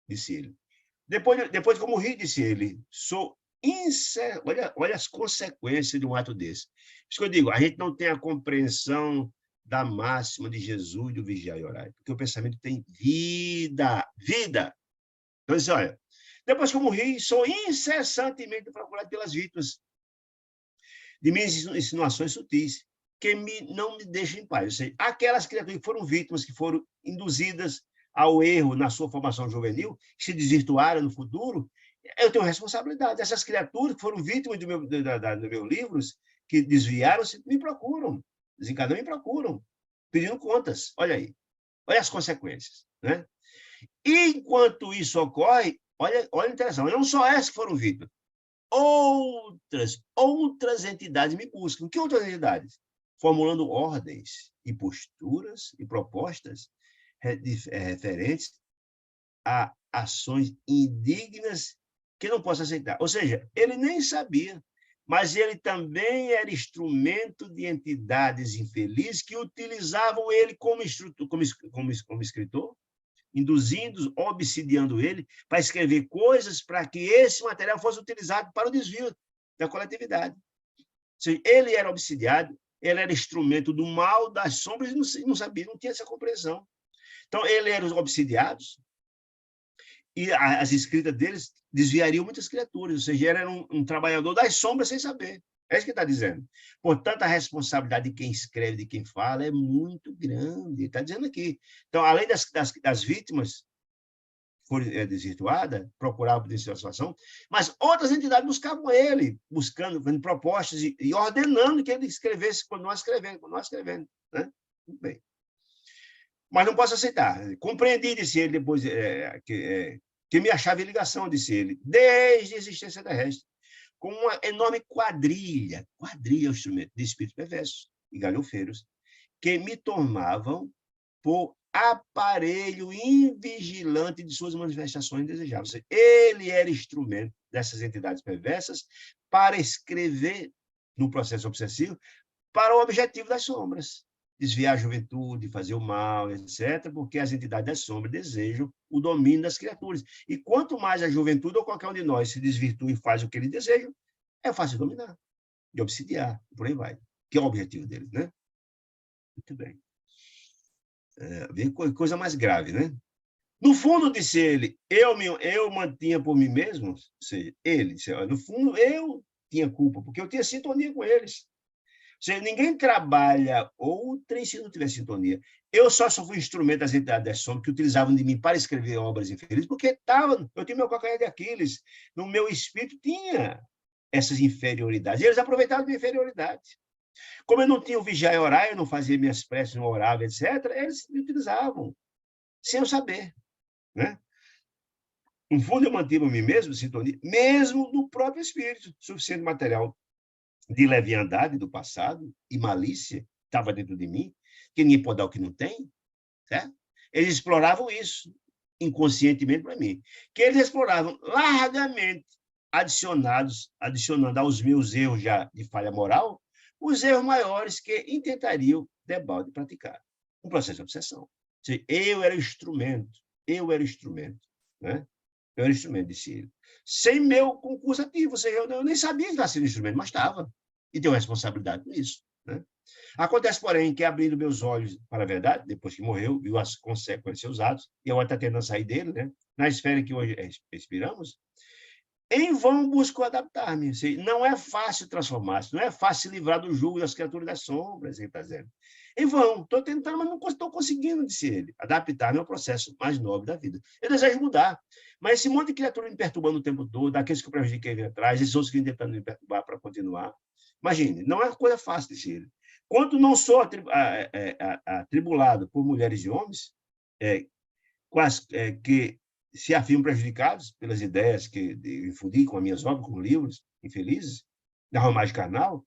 Disse ele. Depois que eu morri, disse ele, sou incer... olha as consequências de um ato desse. Por isso que eu digo, a gente não tem a compreensão da máxima de Jesus do vigiar e orar, porque o pensamento tem vida, vida. Então, disse, olha, depois que eu morri, sou incessantemente procurado pelas vítimas de minhas insinuações sutis, que não me deixam em paz. Ou seja, aquelas criaturas que foram vítimas, que foram induzidas ao erro na sua formação juvenil, que se desvirtuaram no futuro, eu tenho responsabilidade. Essas criaturas que foram vítimas do meu livros, que desviaram-se, me procuram, desencadearam, me procuram, pedindo contas. Olha aí, olha as consequências, né? Enquanto isso ocorre, olha a interação, não só essas que foram vítimas, outras entidades me buscam. Que outras entidades? Formulando ordens e posturas e propostas referentes a ações indignas que não posso aceitar. Ou seja, ele nem sabia, mas ele também era instrumento de entidades infelizes que utilizavam ele como escritor, induzindo, obsidiando ele para escrever coisas para que esse material fosse utilizado para o desvio da coletividade. Ou seja, ele era obsidiado, ele era instrumento do mal, das sombras, e não sabia, não tinha essa compreensão. Então, ele era os obsidiados, e as escritas deles desviariam muitas criaturas, ou seja, ele era um trabalhador das sombras sem saber. É isso que ele está dizendo. Portanto, a responsabilidade de quem escreve, de quem fala, é muito grande. Ele está dizendo aqui. Então, além das vítimas que foram desvirtuadas, procuravam por essa situação, mas outras entidades buscavam ele, buscando, fazendo propostas e ordenando que ele escrevesse, continuar escrevendo. Né? Muito bem. Mas não posso aceitar. Compreendi, disse ele, depois, que me achava em ligação, disse ele, desde a existência terrestre, com uma enorme quadrilha é o instrumento de espíritos perversos e galhofeiros, que me tomavam por aparelho invigilante de suas manifestações desejáveis. Ele era instrumento dessas entidades perversas para escrever, no processo obsessivo, para o objetivo das sombras. Desviar a juventude, fazer o mal, etc., porque as entidades das sombras desejam o domínio das criaturas. E quanto mais a juventude ou qualquer um de nós se desvirtua e faz o que eles desejam, é fácil de dominar, de obsidiar, e por aí vai, que é o objetivo deles, né? Muito bem. Vem coisa mais grave, né? No fundo, disse ele, eu mantinha por mim mesmo, ou seja, ele, no fundo, eu tinha culpa, porque eu tinha sintonia com eles. Ou seja, ninguém trabalha outrem se não tiver sintonia. Eu só fui instrumento das entidades das sombras que utilizavam de mim para escrever obras infelizes, porque eu tinha meu calcanhar de Aquiles. No meu espírito tinha essas inferioridades. E eles aproveitavam de inferioridade. Como eu não tinha o vigiar e orar, eu não fazia minhas preces, não orava, etc., eles me utilizavam, sem eu saber. Né? No fundo, eu mantive a mim mesmo, sintonia, mesmo no próprio espírito, suficiente material de leviandade do passado e malícia estava dentro de mim, que ninguém pode dar o que não tem, certo? Eles exploravam isso inconscientemente para mim, que eles exploravam largamente, adicionando aos meus erros já de falha moral, os erros maiores que intentariam debalde praticar. Um processo de obsessão. Eu era o instrumento, né? Eu era instrumento, disse ele. Sem meu concurso ativo, ou seja, eu nem sabia que estava sendo instrumento, mas estava. E tenho responsabilidade com isso. Né? Acontece, porém, que abrindo meus olhos para a verdade, depois que morreu, viu as consequências dos seus atos, e agora está tentando sair dele, né? Na esfera que hoje respiramos, em vão busco adaptar-me. Não é fácil transformar-se, não é fácil se livrar do jugo das criaturas das sombras, ele está dizendo. Em vão, estou tentando, mas não estou conseguindo, disse ele, adaptar-me ao processo mais nobre da vida. Eu desejo mudar, mas esse monte de criatura me perturbando o tempo todo, aqueles que eu prejudiquei ali atrás, esses outros que tentando me perturbar para continuar. Imagine, não é uma coisa fácil, disse ele. Quando não sou atribulado por mulheres e homens, que se afirmam prejudicados pelas ideias que difundi com as minhas obras, com livros infelizes, da romagem carnal.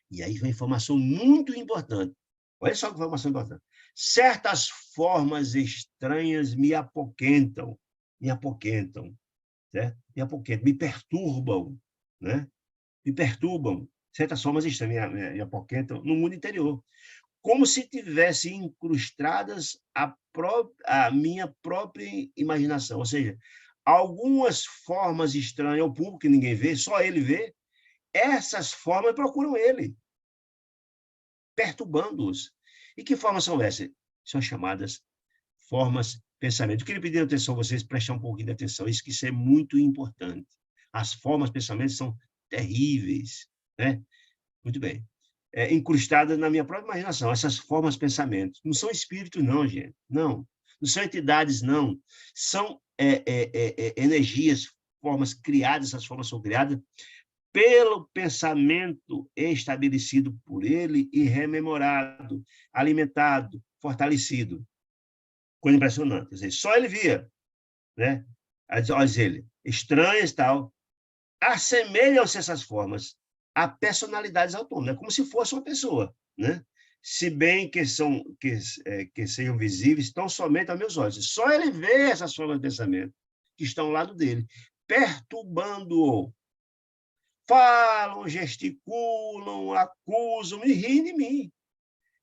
E aí vem uma informação muito importante. Olha só que informação importante. Certas formas estranhas me apoquentam, certo? Me perturbam, né? Me perturbam. Certas formas estranhas me apoquentam no mundo interior, como se tivessem incrustadas a minha própria imaginação. Ou seja, algumas formas estranhas ao público que ninguém vê, só ele vê, essas formas procuram ele, perturbando-os. E que formas são essas? São chamadas formas pensamento. Eu queria pedir atenção a vocês, prestar um pouquinho de atenção, isso é muito importante. As formas pensamento são terríveis, né? Muito bem. Incrustadas na minha própria imaginação, essas formas pensamentos. Não são espíritos, não, gente. Não. Não são entidades, não. São energias, formas criadas, essas formas são criadas pelo pensamento estabelecido por ele e rememorado, alimentado, fortalecido. Coisa impressionante. Quer dizer, só ele via, né? Olha ele, estranhas e tal. Assemelham-se essas formas a personalidades autônomas, como se fosse uma pessoa, né? Se bem que sejam visíveis tão somente aos meus olhos. Só ele vê essas formas de pensamento que estão ao lado dele, perturbando-o. Falam, gesticulam, acusam e riem de mim.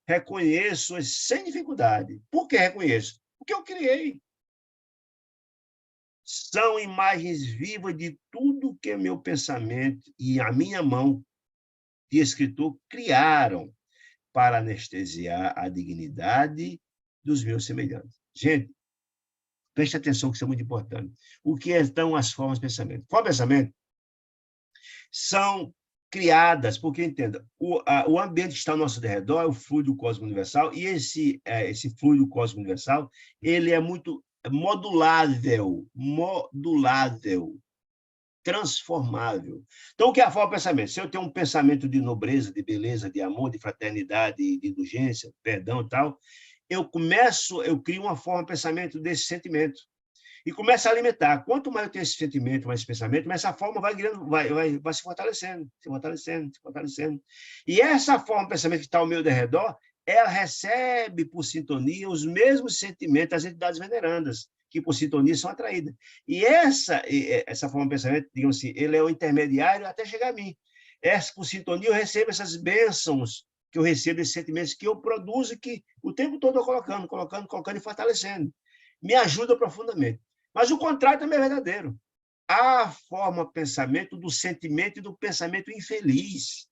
Reconheço-as sem dificuldade. Por que reconheço? Porque eu criei. São imagens vivas de tudo que meu pensamento e a minha mão de escritor criaram para anestesiar a dignidade dos meus semelhantes. Gente, preste atenção que isso é muito importante. O que são as formas de pensamento? Formas de pensamento são criadas, porque, entenda, o ambiente que está ao nosso redor é o fluido cósmico universal, e esse fluido cósmico universal, ele é muito modulável, transformável. Então, o que é a forma de pensamento? Se eu tenho um pensamento de nobreza, de beleza, de amor, de fraternidade, de indulgência, perdão e tal, eu crio uma forma de pensamento desse sentimento. E começa a alimentar. Quanto mais eu tenho esse sentimento, mais esse pensamento, mais essa forma vai se fortalecendo, se fortalecendo, se fortalecendo. E essa forma de pensamento que está ao meu redor, ela recebe por sintonia os mesmos sentimentos das entidades venerandas, que por sintonia são atraídas. E essa forma de pensamento, digamos assim, ele é o intermediário até chegar a mim. Por sintonia eu recebo essas bênçãos que eu recebo, esses sentimentos que eu produzo, que o tempo todo eu colocando e fortalecendo. Me ajuda profundamente. Mas o contrário também é verdadeiro. A forma de pensamento do sentimento e do pensamento infeliz.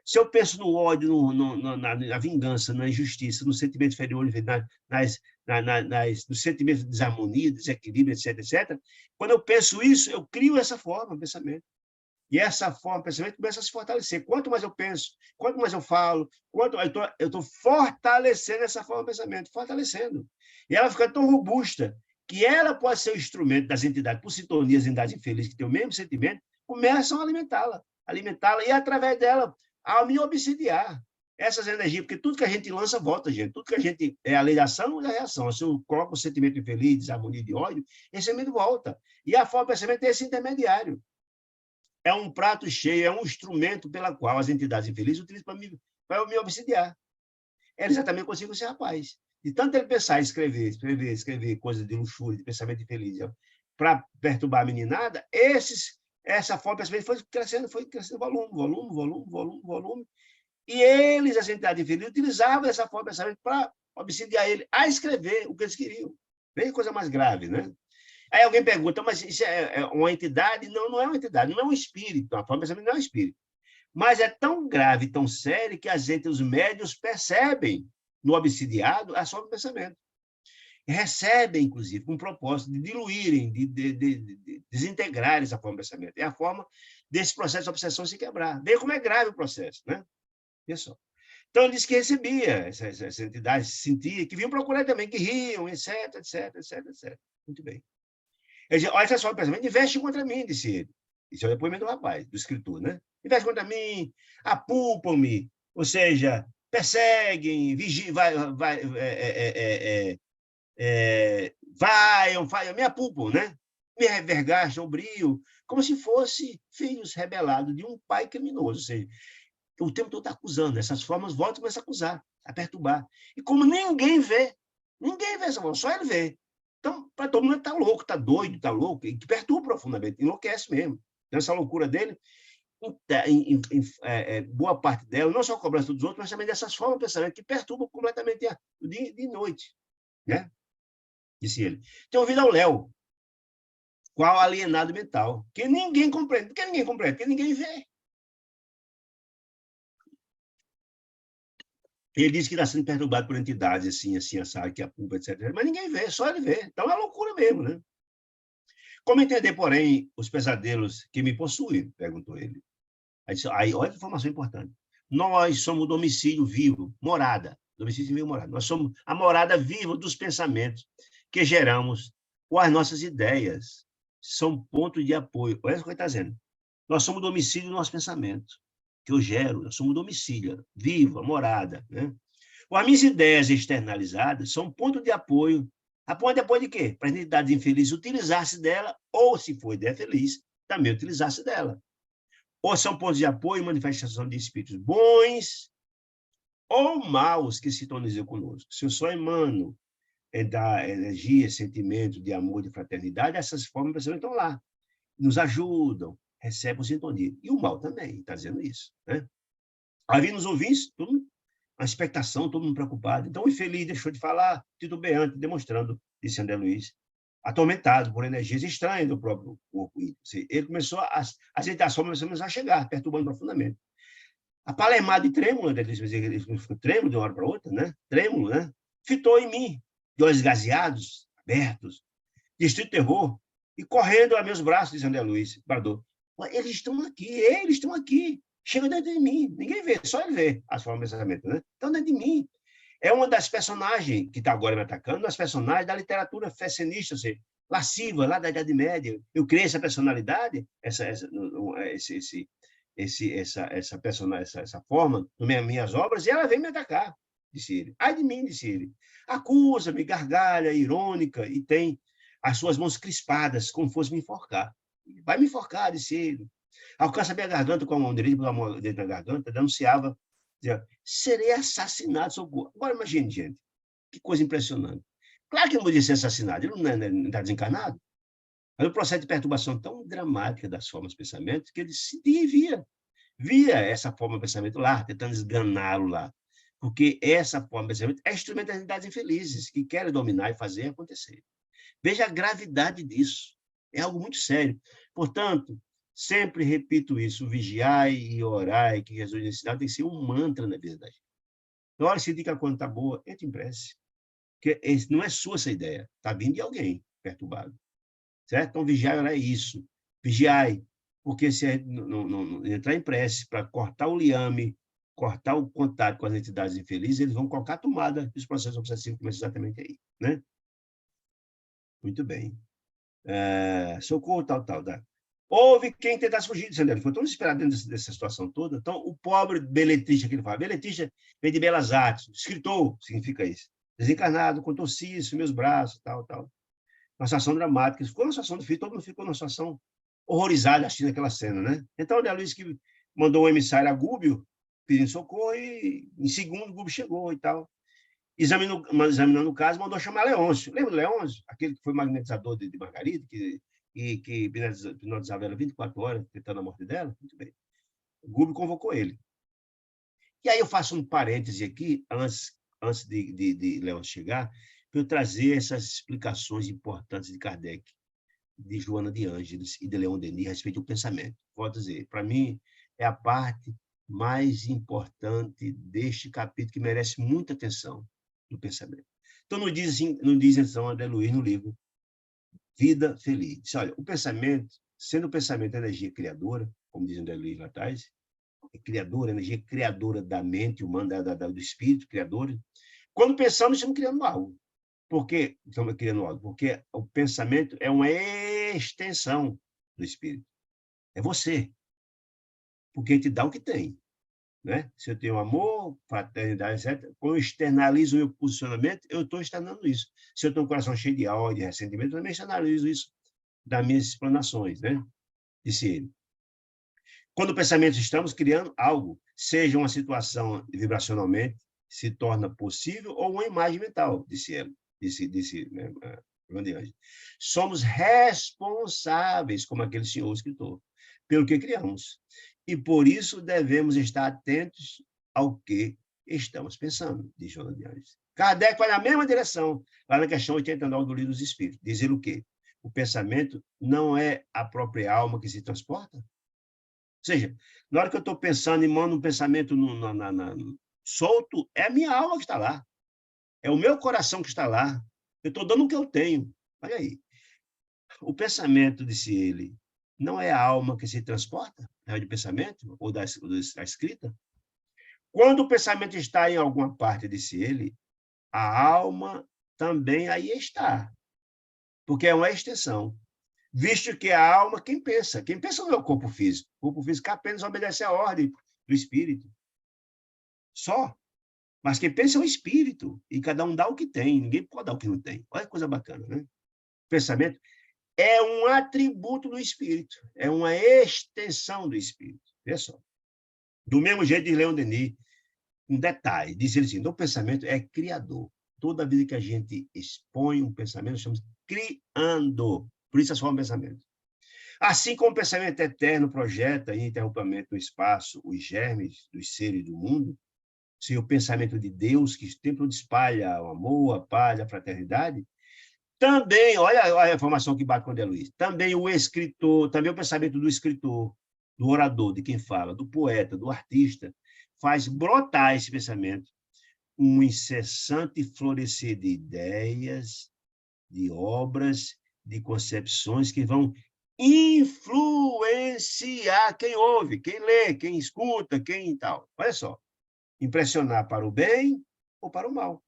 Se eu penso no ódio, na vingança, na injustiça, no sentimento inferior, no sentimento de desarmonia, desequilíbrio, etc., etc., quando eu penso isso, eu crio essa forma de pensamento. E essa forma de pensamento começa a se fortalecer. Quanto mais eu penso, quanto mais eu falo, eu estou fortalecendo essa forma de pensamento, fortalecendo. E ela fica tão robusta que ela pode ser o instrumento das entidades, por sintonia, as entidades infelizes que têm o mesmo sentimento, começam a alimentá-la, e através dela, a me obsidiar essas energias, porque tudo que a gente lança volta, gente. Tudo que a gente é a lei da ação e da reação. Se eu coloco um sentimento infeliz, desarmonia, de ódio, esse sentimento volta. E a forma de pensamento é esse intermediário. É um prato cheio, é um instrumento pela qual as entidades infelizes utilizam para me obsidiar. É exatamente como esse rapaz. De tanto ele pensar em escrever coisas de luxúria, de pensamento infeliz, para perturbar a meninada, essa forma de pensamento foi crescendo volume. E eles, as entidades infelizes, utilizavam essa forma de pensamento para obsidiar ele a escrever o que eles queriam. Bem coisa mais grave, né? Aí alguém pergunta, mas isso é uma entidade? Não, não é uma entidade, não é um espírito. A forma de pensamento não é um espírito. Mas é tão grave, tão sério, que os médiuns percebem no obsidiado a forma de pensamento. Recebem, inclusive, com o propósito de diluírem, de desintegrar essa forma de pensamento. É a forma desse processo de obsessão se quebrar. Veja como é grave o processo, né? Pessoal. Então, ele disse que recebia essas entidades, sentia, que vinham procurar também, que riam, etc, etc, etc, etc. Muito bem. Ele disse, olha, essa forma de pensamento, investe contra mim, disse ele. Isso é o depoimento do rapaz, do escritor, né? Investe contra mim, apupam-me, ou seja, perseguem, vigiam, me apupam, né? Me revergastam o brio, como se fosse filhos rebelados de um pai criminoso, ou seja, o tempo todo está acusando, essas formas voltam e começam a acusar, a perturbar. E como ninguém vê essa forma, só ele vê. Então, para todo mundo está louco, está doido, está louco, e que perturba profundamente, enlouquece mesmo. Então, essa loucura dele, boa parte dela, não só a cobrança dos outros, mas também dessas formas de pensamento que perturbam completamente de noite, né? Disse ele. Tem ouvido ao Léo, qual alienado mental, que ninguém compreende. Por que ninguém compreende? Porque ninguém vê. Ele diz que está sendo perturbado por entidades assim, assim, assado, que a pulpa, etc. Mas ninguém vê, só ele vê. Então é loucura mesmo, né? Como entender, porém, os pesadelos que me possuem? Perguntou ele. Aí olha que informação importante. Nós somos o domicílio vivo, morada. Domicílio vivo, morada. Nós somos a morada viva dos pensamentos que geramos com as nossas ideias. São pontos de apoio. Olha o que ele está dizendo. Nós somos o domicílio do nosso pensamento, que eu gero. Nós somos o domicílio, viva, morada. Né? As minhas ideias externalizadas são ponto de apoio. A ponto de apoio de quê? Para a entidade infeliz utilizar-se dela, ou, se for ideia feliz, também utilizar-se dela. Ou são pontos de apoio e manifestação de espíritos bons ou maus que se sintonizam conosco. Se eu só emano da energia, sentimento de amor, de fraternidade, essas formas de pensamento estão lá, nos ajudam, recebem sintonia. E o mal também está dizendo isso. Né? Ali nos ouvintes, tudo a expectação, todo mundo preocupado. Então, o infeliz deixou de falar, titubeante, demonstrando, disse André Luiz, atormentado por energias estranhas do próprio corpo. Ele começou a aceitar as formas a chegar, perturbando profundamente. Apalemado e trêmulo, ele ficou trêmulo de uma hora para outra, né? Trêmulo, né? Fitou em mim, de olhos gaseados, abertos, de estrito terror, e correndo a meus braços, diz André Luiz, bradou. Eles estão aqui, chega dentro de mim, ninguém vê, só ele vê as formas de pensamento, né? Estão dentro de mim. É uma das personagens que está agora me atacando, uma das personagens da literatura fescenista, ou seja, lasciva, lá da Idade Média. Eu criei essa personalidade, essa personagem, essa forma, nas minhas obras, e ela vem me atacar, disse ele. Ai de mim, disse ele. Acusa-me, gargalha, irônica, e tem as suas mãos crispadas, como fosse me enforcar. Vai me enforcar, disse ele. Alcança minha garganta com a mão direita, pela mão dentro da garganta, denunciava, dizia, serei assassinado, socorro. Agora imagine, gente, que coisa impressionante. Claro que não podia ser assassinado, ele não está desencarnado. Mas o processo de perturbação tão dramática das formas de pensamento que ele sentia e via essa forma de pensamento lá, tentando esganá-lo lá. Porque essa forma de pensamento é instrumento das entidades infelizes que querem dominar e fazer acontecer. Veja a gravidade disso. É algo muito sério. Portanto, sempre repito isso, vigiai e orai, que Jesus ensinou, tem que ser um mantra na vida da gente. Na hora que você diga quando está boa, entre em prece. Porque não é sua essa ideia, está vindo de alguém perturbado. Certo? Então, vigiai e orai é isso. Vigiai, porque se não entrar em prece para cortar o liame, cortar o contato com as entidades infelizes, eles vão colocar a tomada e os processos obsessivos começam exatamente aí. Né? Muito bem. Socorro, tal. Houve quem tentasse fugir de Sandero. Foi tão desesperado dentro dessa situação toda. Então, o pobre beletrista que ele fala, beletrista vem de belas artes, escritor, significa isso. Desencarnado, contorcido, meus braços, tal. Uma situação dramática. Ficou uma situação difícil, todo mundo ficou numa situação horrorizada assistindo aquela cena, né? Então, o André Luiz que mandou um emissário a Gúbio pedindo socorro e, em segundo, o Gúbio chegou e tal. Examinando o caso, mandou chamar Leôncio. Lembra do Leôncio? Aquele que foi magnetizador de Margarida, que hipnotizava ela 24 horas, tentando a morte dela? Muito bem. O Gúbio convocou ele. E aí eu faço um parêntese aqui, antes de Leôncio chegar, para eu trazer essas explicações importantes de Kardec, de Joana de Ângeles e de Leon Denis a respeito do pensamento. Vou dizer, para mim, é a parte mais importante deste capítulo, que merece muita atenção do pensamento. Então, não diz então André Luiz no livro Vida Feliz. Diz, olha, o pensamento, sendo o pensamento energia criadora, como diz André Luiz lá atrás, é criadora, energia criadora da mente humana, do espírito criador. Quando pensamos, estamos criando algo. Por que estamos criando algo? Porque o pensamento é uma extensão do espírito. É você. Porque te dá o que tem. Né? Se eu tenho amor, fraternidade, etc., quando eu externalizo o meu posicionamento, eu estou externando isso. Se eu tenho um coração cheio de ódio, de ressentimento, eu também externalizo isso das minhas explanações, né? Disse ele. Quando pensamentos estamos criando algo, seja uma situação vibracionalmente, se torna possível, ou uma imagem mental, disse ele, disse né, somos responsáveis, como aquele senhor escritor, pelo que criamos. E por isso devemos estar atentos ao que estamos pensando, diz Joana de Anjos. Kardec vai na mesma direção, lá na questão 89 do Livro dos Espíritos, dizer o quê? O pensamento não é a própria alma que se transporta? Ou seja, na hora que eu estou pensando e mando um pensamento solto, é a minha alma que está lá. É o meu coração que está lá. Eu estou dando o que eu tenho. Olha aí. O pensamento, disse ele, não é a alma que se transporta? É o de pensamento? Ou da escrita? Quando o pensamento está em alguma parte, disse ele, a alma também aí está. Porque é uma extensão. Visto que a alma, quem pensa não é o corpo físico. O corpo físico apenas obedece à ordem do espírito. Só. Mas quem pensa é o espírito. E cada um dá o que tem. Ninguém pode dar o que não tem. Olha que coisa bacana, né? O pensamento é um atributo do espírito. É uma extensão do espírito. Vê só. Do mesmo jeito de Leon Denis, um detalhe, diz ele assim, o pensamento é criador. Toda vida que a gente expõe um pensamento, nós estamos criando. Por isso, é só um pensamento. Assim como o pensamento eterno projeta ininterruptamente no espaço os germes dos seres do mundo, se o pensamento de Deus, que sempre espalha o amor, a paz, a fraternidade, também, olha a informação que bate com o André Luiz, também o escritor, também o pensamento do escritor, do orador, de quem fala, do poeta, do artista, faz brotar esse pensamento, um incessante florescer de ideias, de obras, de concepções que vão influenciar quem ouve, quem lê, quem escuta, quem tal. Olha só, impressionar para o bem ou para o mal,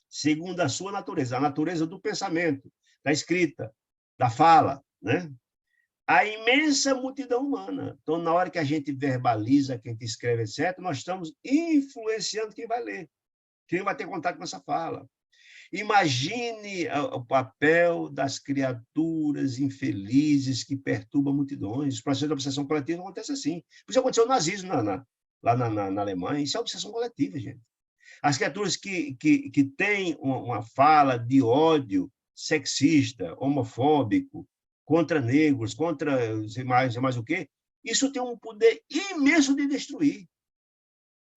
segundo a sua natureza, a natureza do pensamento, da escrita, da fala, né? A imensa multidão humana. Então, na hora que a gente verbaliza, que a gente escreve, etc., nós estamos influenciando quem vai ler, quem vai ter contato com essa fala. Imagine o papel das criaturas infelizes que perturbam multidões. Os processos de obsessão coletiva acontecem assim. Isso aconteceu no nazismo lá na Alemanha. Isso é obsessão coletiva, gente. As criaturas que têm uma fala de ódio sexista, homofóbico, contra negros, contra mais o quê, isso tem um poder imenso de destruir.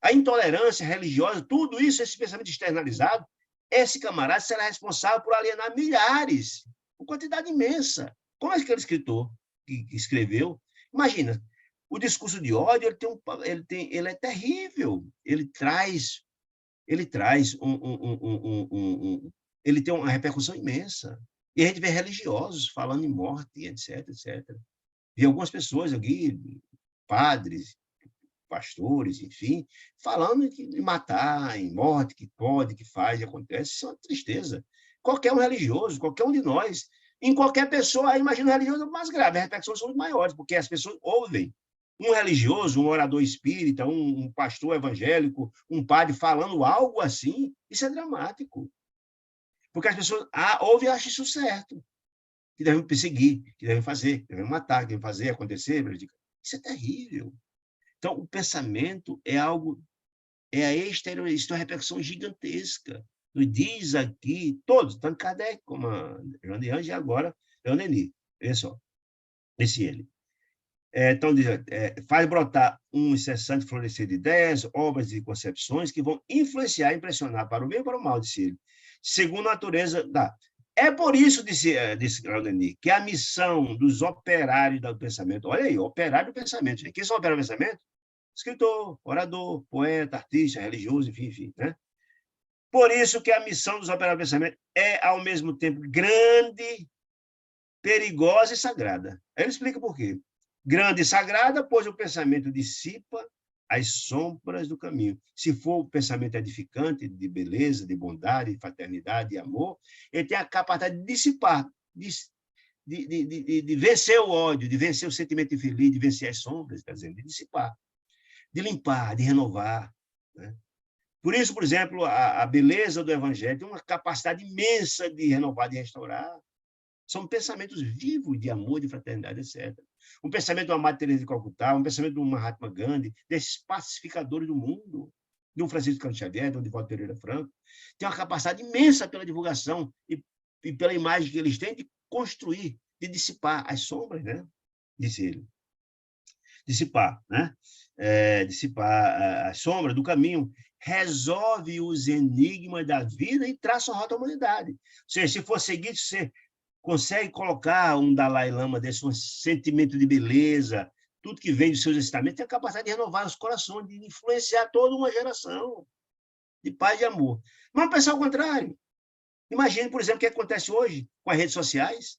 A intolerância religiosa, tudo isso, esse pensamento externalizado, esse camarada será responsável por alienar milhares, uma quantidade imensa. Como é que aquele escritor que escreveu? Imagina, o discurso de ódio ele é terrível. Ele tem uma repercussão imensa. E a gente vê religiosos falando em morte, etc, etc. E algumas pessoas aqui, padres, pastores, enfim, falando em matar, em morte, que pode, que faz, que acontece, isso é uma tristeza. Qualquer um religioso, qualquer um de nós, em qualquer pessoa, imagina o religioso mais grave, as repercussões são muito maiores, porque as pessoas ouvem um religioso, um orador espírita, um pastor evangélico, um padre falando algo assim, isso é dramático. Porque as pessoas ouvem e acham isso certo, que devem perseguir, que devem fazer, que devem matar, que devem fazer acontecer. Isso é terrível. Então, o pensamento é algo, é a exterior, isso é uma repercussão gigantesca. Diz aqui, todos, tanto Kardec como a Joana de Anjos e agora Leon Denis. Olha só, esse ele. Então, faz brotar um incessante florescer de ideias, obras e concepções que vão influenciar e impressionar para o bem e para o mal, disse ele. Segundo a natureza É por isso, disse Claudemir, que a missão dos operários do pensamento, olha aí, operário do pensamento, gente. Quem são operários do pensamento? Escritor, orador, poeta, artista, religioso, enfim, né? Por isso que a missão dos operários do pensamento é, ao mesmo tempo, grande, perigosa e sagrada. Ele explica por quê. Grande e sagrada, pois o pensamento dissipa as sombras do caminho. Se for um pensamento edificante, de beleza, de bondade, de fraternidade, de amor, ele tem a capacidade de dissipar, de vencer o ódio, de vencer o sentimento infeliz, de vencer as sombras, quer dizer, de dissipar, de limpar, de renovar, né? Por isso, por exemplo, a beleza do Evangelho tem uma capacidade imensa de renovar, de restaurar. São pensamentos vivos de amor, de fraternidade, etc. Um pensamento de uma Madre Teresa de Calcutá, um pensamento de um Mahatma Gandhi, desses pacificadores do mundo, de um Francisco Cândido Xavier, de um Divaldo Pereira Franco, tem uma capacidade imensa pela divulgação e pela imagem que eles têm de construir, de dissipar as sombras, né? Disse ele. Dissipar, né? Dissipar as sombras do caminho, resolve os enigmas da vida e traça uma rota à humanidade. Ou seja, se for seguir, você consegue colocar um Dalai Lama desse, um sentimento de beleza, tudo que vem dos seus ensinamentos, tem a capacidade de renovar os corações, de influenciar toda uma geração de paz e amor. Mas pensar ao contrário. Imagine, por exemplo, o que acontece hoje com as redes sociais.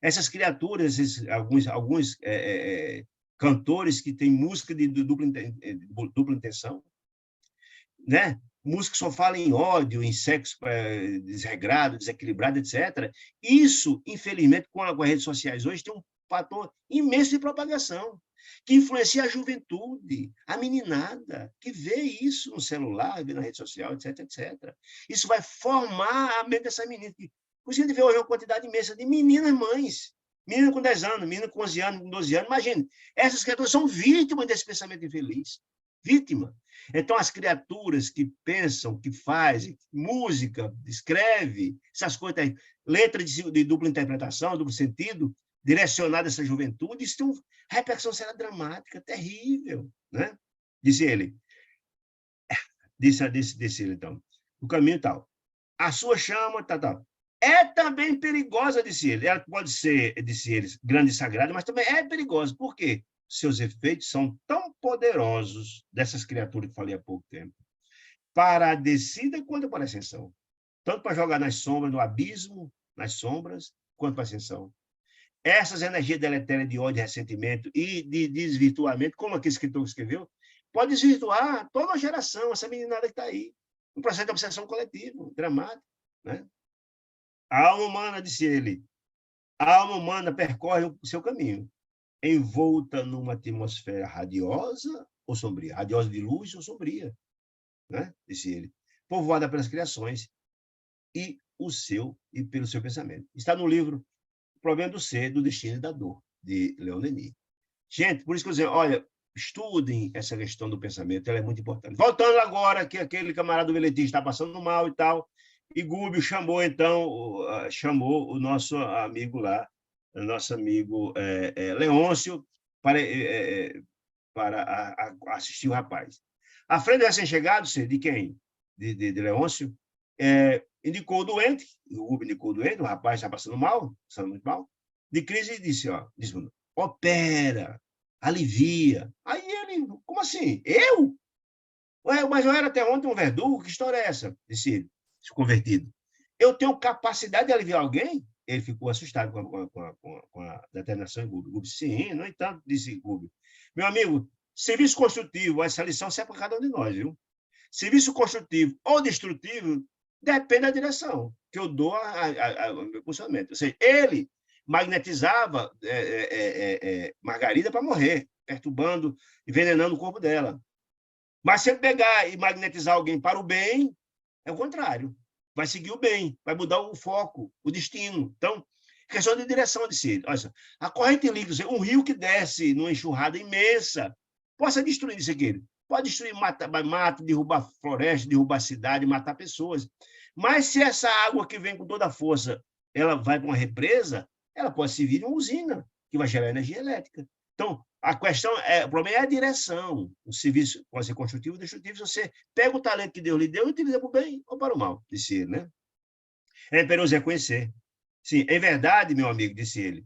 Essas criaturas, alguns cantores que têm música de dupla intenção, né? Música que só fala em ódio, em sexo desregrado, desequilibrado, etc. Isso, infelizmente, com as redes sociais hoje, tem um fator imenso de propagação, que influencia a juventude, a meninada, que vê isso no celular, vê na rede social, etc, etc. Isso vai formar a mente dessa menina. Por isso a gente vê hoje uma quantidade imensa de meninas mães, menina com 10 anos, menina com 11 anos, com 12 anos. Imagine, essas criaturas são vítimas desse pensamento infeliz. Vítima. Então, as criaturas que pensam, que fazem, música, escreve, essas coisas, letra de dupla interpretação, duplo sentido, direcionada a essa juventude, isso tem uma repercussão será dramática, terrível, né? Disse ele. Disse ele, então. O caminho tal. A sua chama, tal. É também perigosa, disse ele. Ela pode ser, disse ele, grande e sagrada, mas também é perigosa. Por quê? Seus efeitos são tão poderosos dessas criaturas que falei há pouco tempo, para a descida quanto para a ascensão. Tanto para jogar nas sombras, no abismo, nas sombras, quanto para a ascensão. Essas energias deletérias de ódio, ressentimento e de desvirtuamento, como aquele escritor escreveu, pode desvirtuar toda uma geração, essa meninada que está aí. Um processo de obsessão coletiva, dramático, né? A alma humana, disse ele, a alma humana percorre o seu caminho, envolta numa atmosfera radiosa ou sombria, radiosa de luz ou sombria, né? Disse ele, povoada pelas criações e pelo seu pensamento. Está no livro O Problema do Ser, do Destino e da Dor, de Leon Denis. Gente, por isso que eu dizer, olha, estudem essa questão do pensamento, ela é muito importante. Voltando agora, que aquele camarada do Veletim está passando mal e tal, e Gúbio chamou, então, o nosso amigo lá, o nosso amigo Leôncio, para assistir o rapaz. A frente recém-chegado, de quem? De Leôncio, indicou o doente, o Gúbio indicou o doente, o rapaz está passando mal, passando muito mal, de crise, e disse, opera, alivia. Aí ele, como assim? Eu? Ué, mas eu era até ontem um verdugo, que história é essa? Disse ele, convertido. Eu tenho capacidade de aliviar alguém? Ele ficou assustado com a determinação de Gúbio. Sim, no entanto, disse Gúbio. Meu amigo, serviço construtivo, essa lição serve para cada um de nós, viu? Serviço construtivo ou destrutivo depende da direção que eu dou ao meu funcionamento. Ou seja, ele magnetizava Margarida para morrer, perturbando, envenenando o corpo dela. Mas se ele pegar e magnetizar alguém para o bem, é o contrário. Vai seguir o bem, vai mudar o foco, o destino. Então, questão de direção de si. Olha, a corrente líquida, um rio que desce numa enxurrada imensa, possa destruir isso aqui. Pode destruir mata, derrubar floresta, derrubar cidade, matar pessoas. Mas se essa água que vem com toda a força, ela vai para uma represa, ela pode servir de uma usina, que vai gerar energia elétrica. Então, a questão o problema é a direção. O serviço pode ser construtivo ou destrutivo. Se você pega o talento que Deus lhe deu e utiliza para o bem ou para o mal, disse ele, né? É imperioso reconhecer Sim, em verdade, meu amigo, disse ele,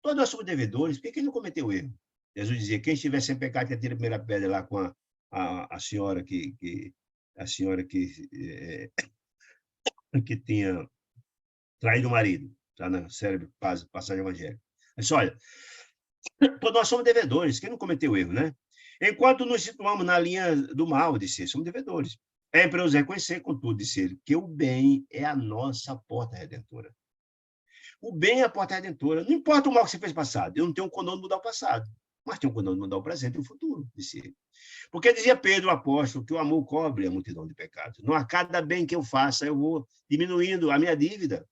todos nós somos devedores, por que ele não cometeu erro? Jesus dizia, quem estiver sem pecado, que atire a primeira pedra lá com a senhora a senhora que tinha traído o marido, está na cérebro, passagem evangélica. Mas olha, todos nós somos devedores, quem não cometeu erro, né? Enquanto nos situamos na linha do mal, disse ele, somos devedores. É para nos reconhecer, contudo, disse ele, que o bem é a nossa porta redentora. O bem é a porta redentora. Não importa o mal que você fez passado, eu não tenho um condão de mudar o passado, mas tenho um condão de mudar o presente e o futuro, disse ele. Porque dizia Pedro, o apóstolo, que o amor cobre a multidão de pecados. Não a cada bem que eu faça, eu vou diminuindo a minha dívida.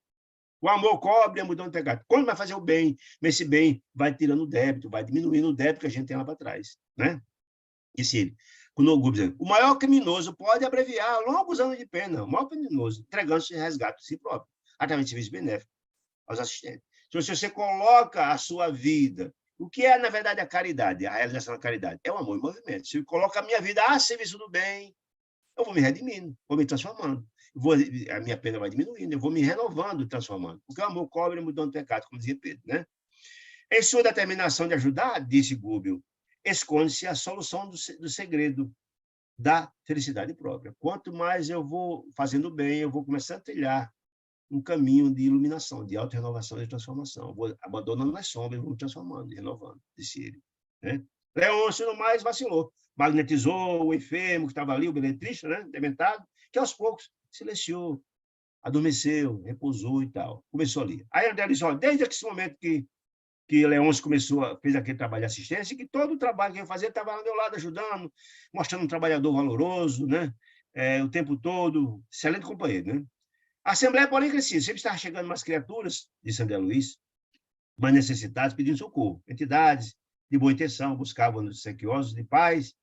O amor cobre a multidão de pecados. Quando vai fazer o bem, esse bem vai tirando o débito, vai diminuindo o débito que a gente tem lá para trás, né? Disse ele. O maior criminoso pode abreviar longos anos de pena, o maior criminoso, entregando-se resgate de si próprio, através de serviço benéfico aos assistentes. Então, se você coloca a sua vida, o que é, na verdade, a caridade, a realização da caridade? É o amor em movimento. Se eu coloco a minha vida a serviço do bem, eu vou me redimindo, vou me transformando. A minha pena vai diminuindo, eu vou me renovando, transformando. Porque o amor cobre mudando o pecado, como dizia Pedro, né? Em sua determinação de ajudar, disse Gúbio, esconde-se a solução do segredo da felicidade própria. Quanto mais eu vou fazendo bem, eu vou começar a trilhar um caminho de iluminação, de auto-renovação e de transformação. Vou abandonando as sombras, vou me transformando, renovando, disse ele. Né? Leôncio não mais vacilou, magnetizou o enfermo que estava ali, o beletrista, né? Dementado, que aos poucos silenciou, adormeceu, repousou e tal. Começou ali. Aí André disse, ó, desde esse momento que Leôncio fez aquele trabalho de assistência, que todo o trabalho que eu fazia estava ao meu lado, ajudando, mostrando um trabalhador valoroso, né? O tempo todo, excelente companheiro, né? A Assembleia, porém, crescia. Sempre estava chegando mais criaturas, disse André Luiz, mais necessitados, pedindo socorro. Entidades de boa intenção buscavam os sequiosos de paz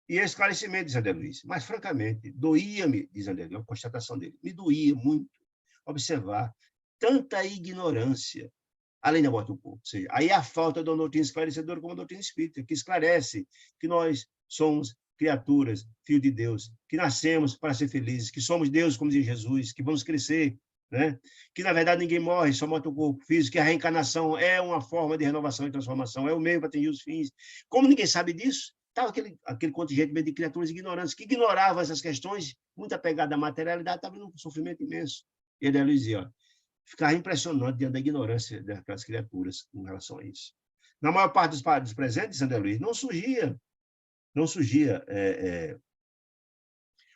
e esclarecimento, diz André Luiz. Mas, francamente, doía-me, diz André Luiz, a constatação dele, me doía muito observar tanta ignorância além da morte do corpo. Ou seja, aí a falta de uma doutrina esclarecedora como a doutrina espírita, que esclarece que nós somos criaturas, filhos de Deus, que nascemos para ser felizes, que somos Deus, como diz Jesus, que vamos crescer, né? Que, na verdade, ninguém morre, só morre o corpo físico, que a reencarnação é uma forma de renovação e transformação, é o meio para atingir os fins. Como ninguém sabe disso, estava aquele contingente de criaturas ignorantes, que ignoravam essas questões, muito apegada à materialidade, estava num sofrimento imenso. E ele dizia, ó, ficava impressionante diante da ignorância daquelas criaturas com relação a isso. Na maior parte dos presentes, André Luiz, não surgia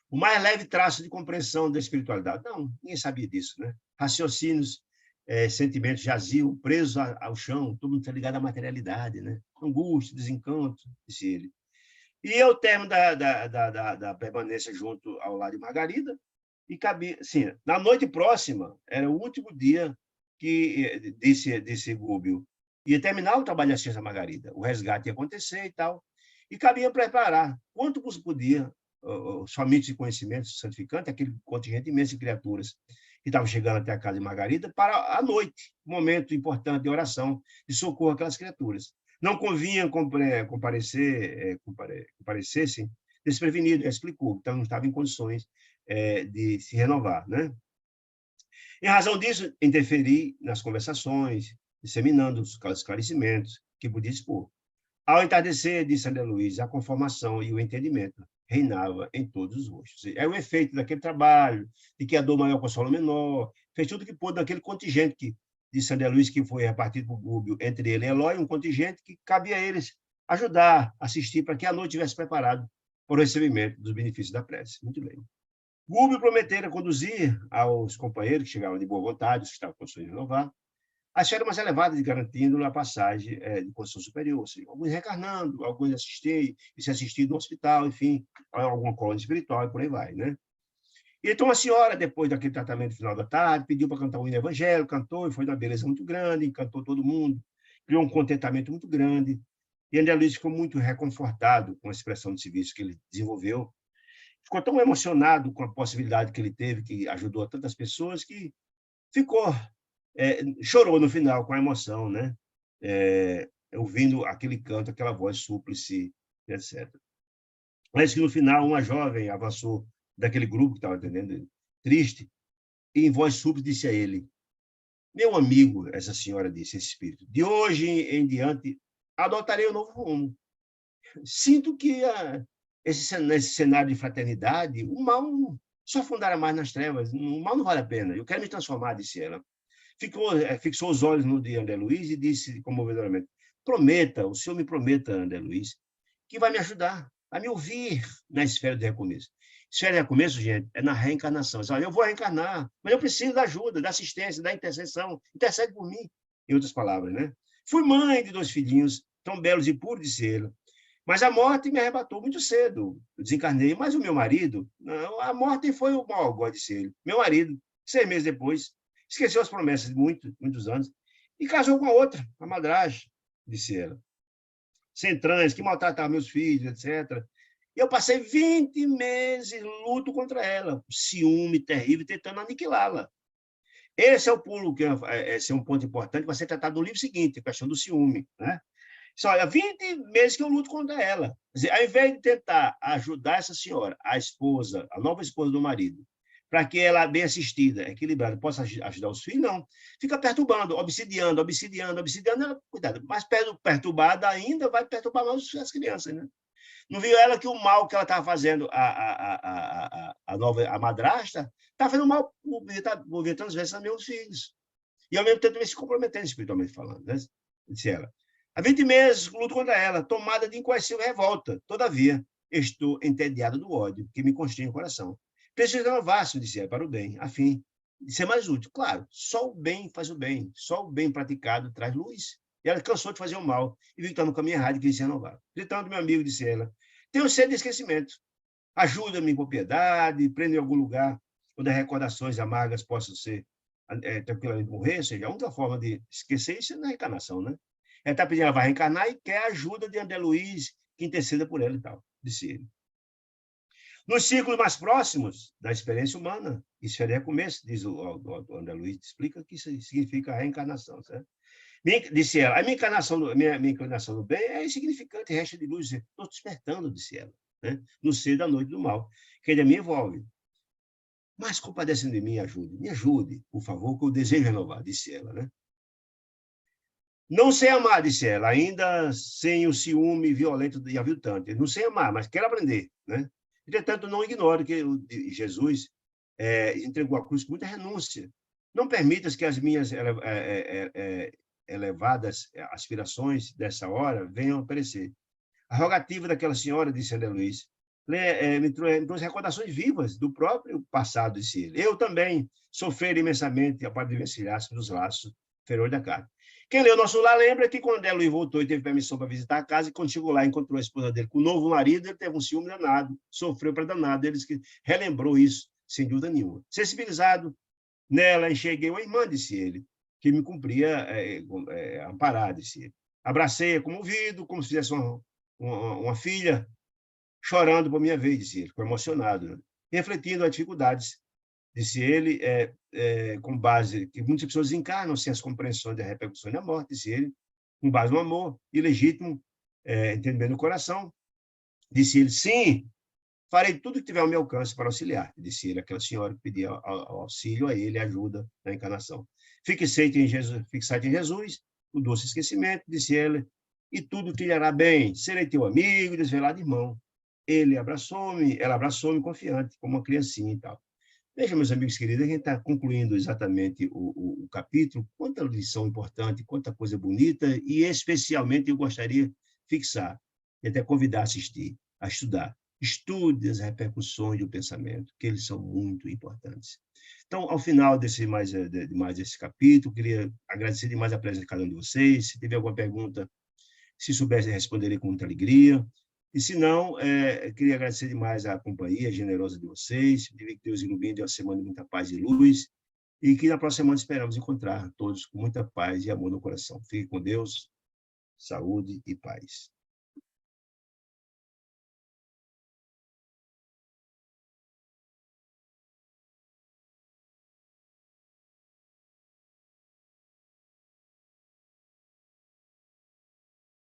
o mais leve traço de compreensão da espiritualidade. Não, ninguém sabia disso, né? Raciocínios, sentimentos jaziam presos ao chão, todo mundo está ligado à materialidade, né? Angústia, desencanto, disse ele. E ao término da permanência junto ao lado de Margarida, e cabia, assim, na noite próxima, era o último dia que desse Gúbio ia terminar o trabalho de assistência à Margarida, o resgate ia acontecer e tal, e cabia preparar quanto podia os famintos de conhecimento santificante, aquele contingente imenso de criaturas que estavam chegando até a casa de Margarida, para a noite, um momento importante de oração, de socorro àquelas criaturas. Não convinha comparecessem desprevenido, explicou, então não estava em condições de se renovar, né? Em razão disso, interferi nas conversações, disseminando os esclarecimentos que podia expor. Ao entardecer, disse André Luiz, a conformação e o entendimento reinava em todos os rostos. É o efeito daquele trabalho, de que a dor maior consola o menor, fez tudo que pôde daquele contingente que disse André Luiz, que foi repartido por Gúbio, entre ele e Eloy, um contingente que cabia a eles ajudar, assistir, para que a noite estivesse preparado para o recebimento dos benefícios da prece. Muito bem. Gúbio prometera conduzir aos companheiros que chegavam de boa vontade, os que estavam com condições de renovar, as formas elevadas, garantindo a passagem de condição superior, ou seja, alguns reencarnando, alguns assistindo no hospital, enfim, alguma colônia espiritual e por aí vai, né? Então a senhora, depois daquele tratamento final da tarde, pediu para cantar o hino evangélico, cantou, e foi uma beleza muito grande, encantou todo mundo, criou um contentamento muito grande, e André Luiz ficou muito reconfortado com a expressão de serviço que ele desenvolveu, ficou tão emocionado com a possibilidade que ele teve, que ajudou a tantas pessoas, que ficou chorou no final com a emoção, né? Ouvindo aquele canto, aquela voz súplice, etc. Mas que no final uma jovem avançou daquele grupo que estava atendendo, triste, e em voz súplice disse a ele: Meu amigo, essa senhora disse, esse espírito, de hoje em diante, adotarei um novo rumo. Sinto que nesse cenário de fraternidade, o mal só afundará mais nas trevas. O mal não vale a pena. Eu quero me transformar, disse ela. Fixou os olhos no de André Luiz e disse comovedoramente, prometa, o senhor me prometa, André Luiz, que vai me ajudar a me ouvir na esfera do recomeço. Esfera de recomeço, gente, é na reencarnação. Eu vou reencarnar, mas eu preciso da ajuda, da assistência, da intercessão. Intercede por mim, em outras palavras, né? Fui mãe de 2 filhinhos, tão belos e puros, disse ele. Mas a morte me arrebatou muito cedo. Eu desencarnei, mas o meu marido, não, a morte foi o maior algoz, disse ele. Meu marido, 6 meses depois, esqueceu as promessas de muitos anos e casou com a outra, a madrasta, disse ela. Sem trans, que maltratava meus filhos, etc. E eu passei 20 meses luto contra ela, ciúme terrível, tentando aniquilá-la. Esse é o pulo, esse é um ponto importante que vai ser tratado no livro seguinte, a questão do ciúme, né? Só, há 20 meses que eu luto contra ela. Quer dizer, ao invés de tentar ajudar essa senhora, a esposa, a nova esposa do marido, para que ela, bem assistida, equilibrada, possa ajudar os filhos, não. Fica perturbando, obsidiando, ela, cuidado, mais perturbada ainda vai perturbar mais as crianças, né? Não viu ela que o mal que ela estava fazendo, a madrasta, está fazendo mal, movimentando as vezes a meus filhos. E, ao mesmo tempo, também se comprometendo espiritualmente falando, né? Disse ela. Há 20 meses luto contra ela, tomada de incoercível revolta. Todavia, estou entediado do ódio que me constringe o coração. Preciso renovar-se, disse ela, para o bem, a fim de ser mais útil. Claro, só o bem faz o bem, só o bem praticado traz luz. E ela cansou de fazer o mal e viu que está no caminho errado e queria se renovar. Portanto, meu amigo, disse ela, tenho sede de esquecimento. Ajuda-me com piedade, prenda em algum lugar onde as recordações amargas possam ser tranquilamente morrer, ou seja, a única forma de esquecer isso é na reencarnação, né? Ela está pedindo, ela vai reencarnar e quer a ajuda de André Luiz, que interceda por ela e tal, disse ele. Nos círculos mais próximos da experiência humana, isso é recomeço, diz o André Luiz, explica que isso significa a reencarnação, certo? Disse ela, a minha inclinação do bem é insignificante, resta de luz, estou despertando, disse ela, né? No seio da noite do mal, que ele me envolve. Mas compadecendo de mim, me ajude, por favor, que eu desejo renovar, disse ela, né? Não sei amar, disse ela, ainda sem o ciúme violento e aviltante. Não sei amar, mas quero aprender, né? Entretanto, não ignoro que Jesus entregou a cruz com muita renúncia. Não permitas que as minhas elevadas aspirações dessa hora venham a perecer. A rogativa daquela senhora, disse André Luiz, me trouxe recordações vivas do próprio passado, disse ele. Eu também sofri imensamente a parte de vencilhar-se dos laços inferiores da carne. Quem leu Nosso Lar lembra que quando André Luiz voltou e teve permissão para visitar a casa, e quando chegou lá e encontrou a esposa dele com o novo marido, ele teve um ciúme danado, sofreu para danado. Ele que relembrou isso, sem dúvida nenhuma. Sensibilizado, nela enxerguei uma irmã, disse ele, que me cumpria amparar, disse ele. Abracei-a comovido, como se fizesse uma filha, chorando por minha vez, disse ele, ficou emocionado, né? Refletindo as dificuldades, disse ele, com base que muitas pessoas encarnam sem as compreensões da repercussão da morte, disse ele, com base no amor ilegítimo, entendimento do coração, disse ele, sim, farei tudo que tiver ao meu alcance para auxiliar, disse ele, aquela senhora que pedia auxílio a ele, ajuda na encarnação. Fixate em Jesus, o doce esquecimento, disse ele, e tudo te irá bem, serei teu amigo, desvelado irmão. Ela abraçou-me confiante, como uma criancinha e tal. Veja, meus amigos queridos, a gente está concluindo exatamente o capítulo, quanta lição importante, quanta coisa bonita, e especialmente eu gostaria de fixar, e até convidar a assistir, a estudar. Estude as repercussões do pensamento, que eles são muito importantes. Então, ao final de mais esse capítulo, queria agradecer demais a presença de cada um de vocês. Se tiver alguma pergunta, se soubesse, responderei com muita alegria. E, se não, queria agradecer demais a companhia generosa de vocês, pedir que Deus ilumine, dê uma semana de muita paz e luz, e que na próxima semana esperamos encontrar todos com muita paz e amor no coração. Fique com Deus, saúde e paz.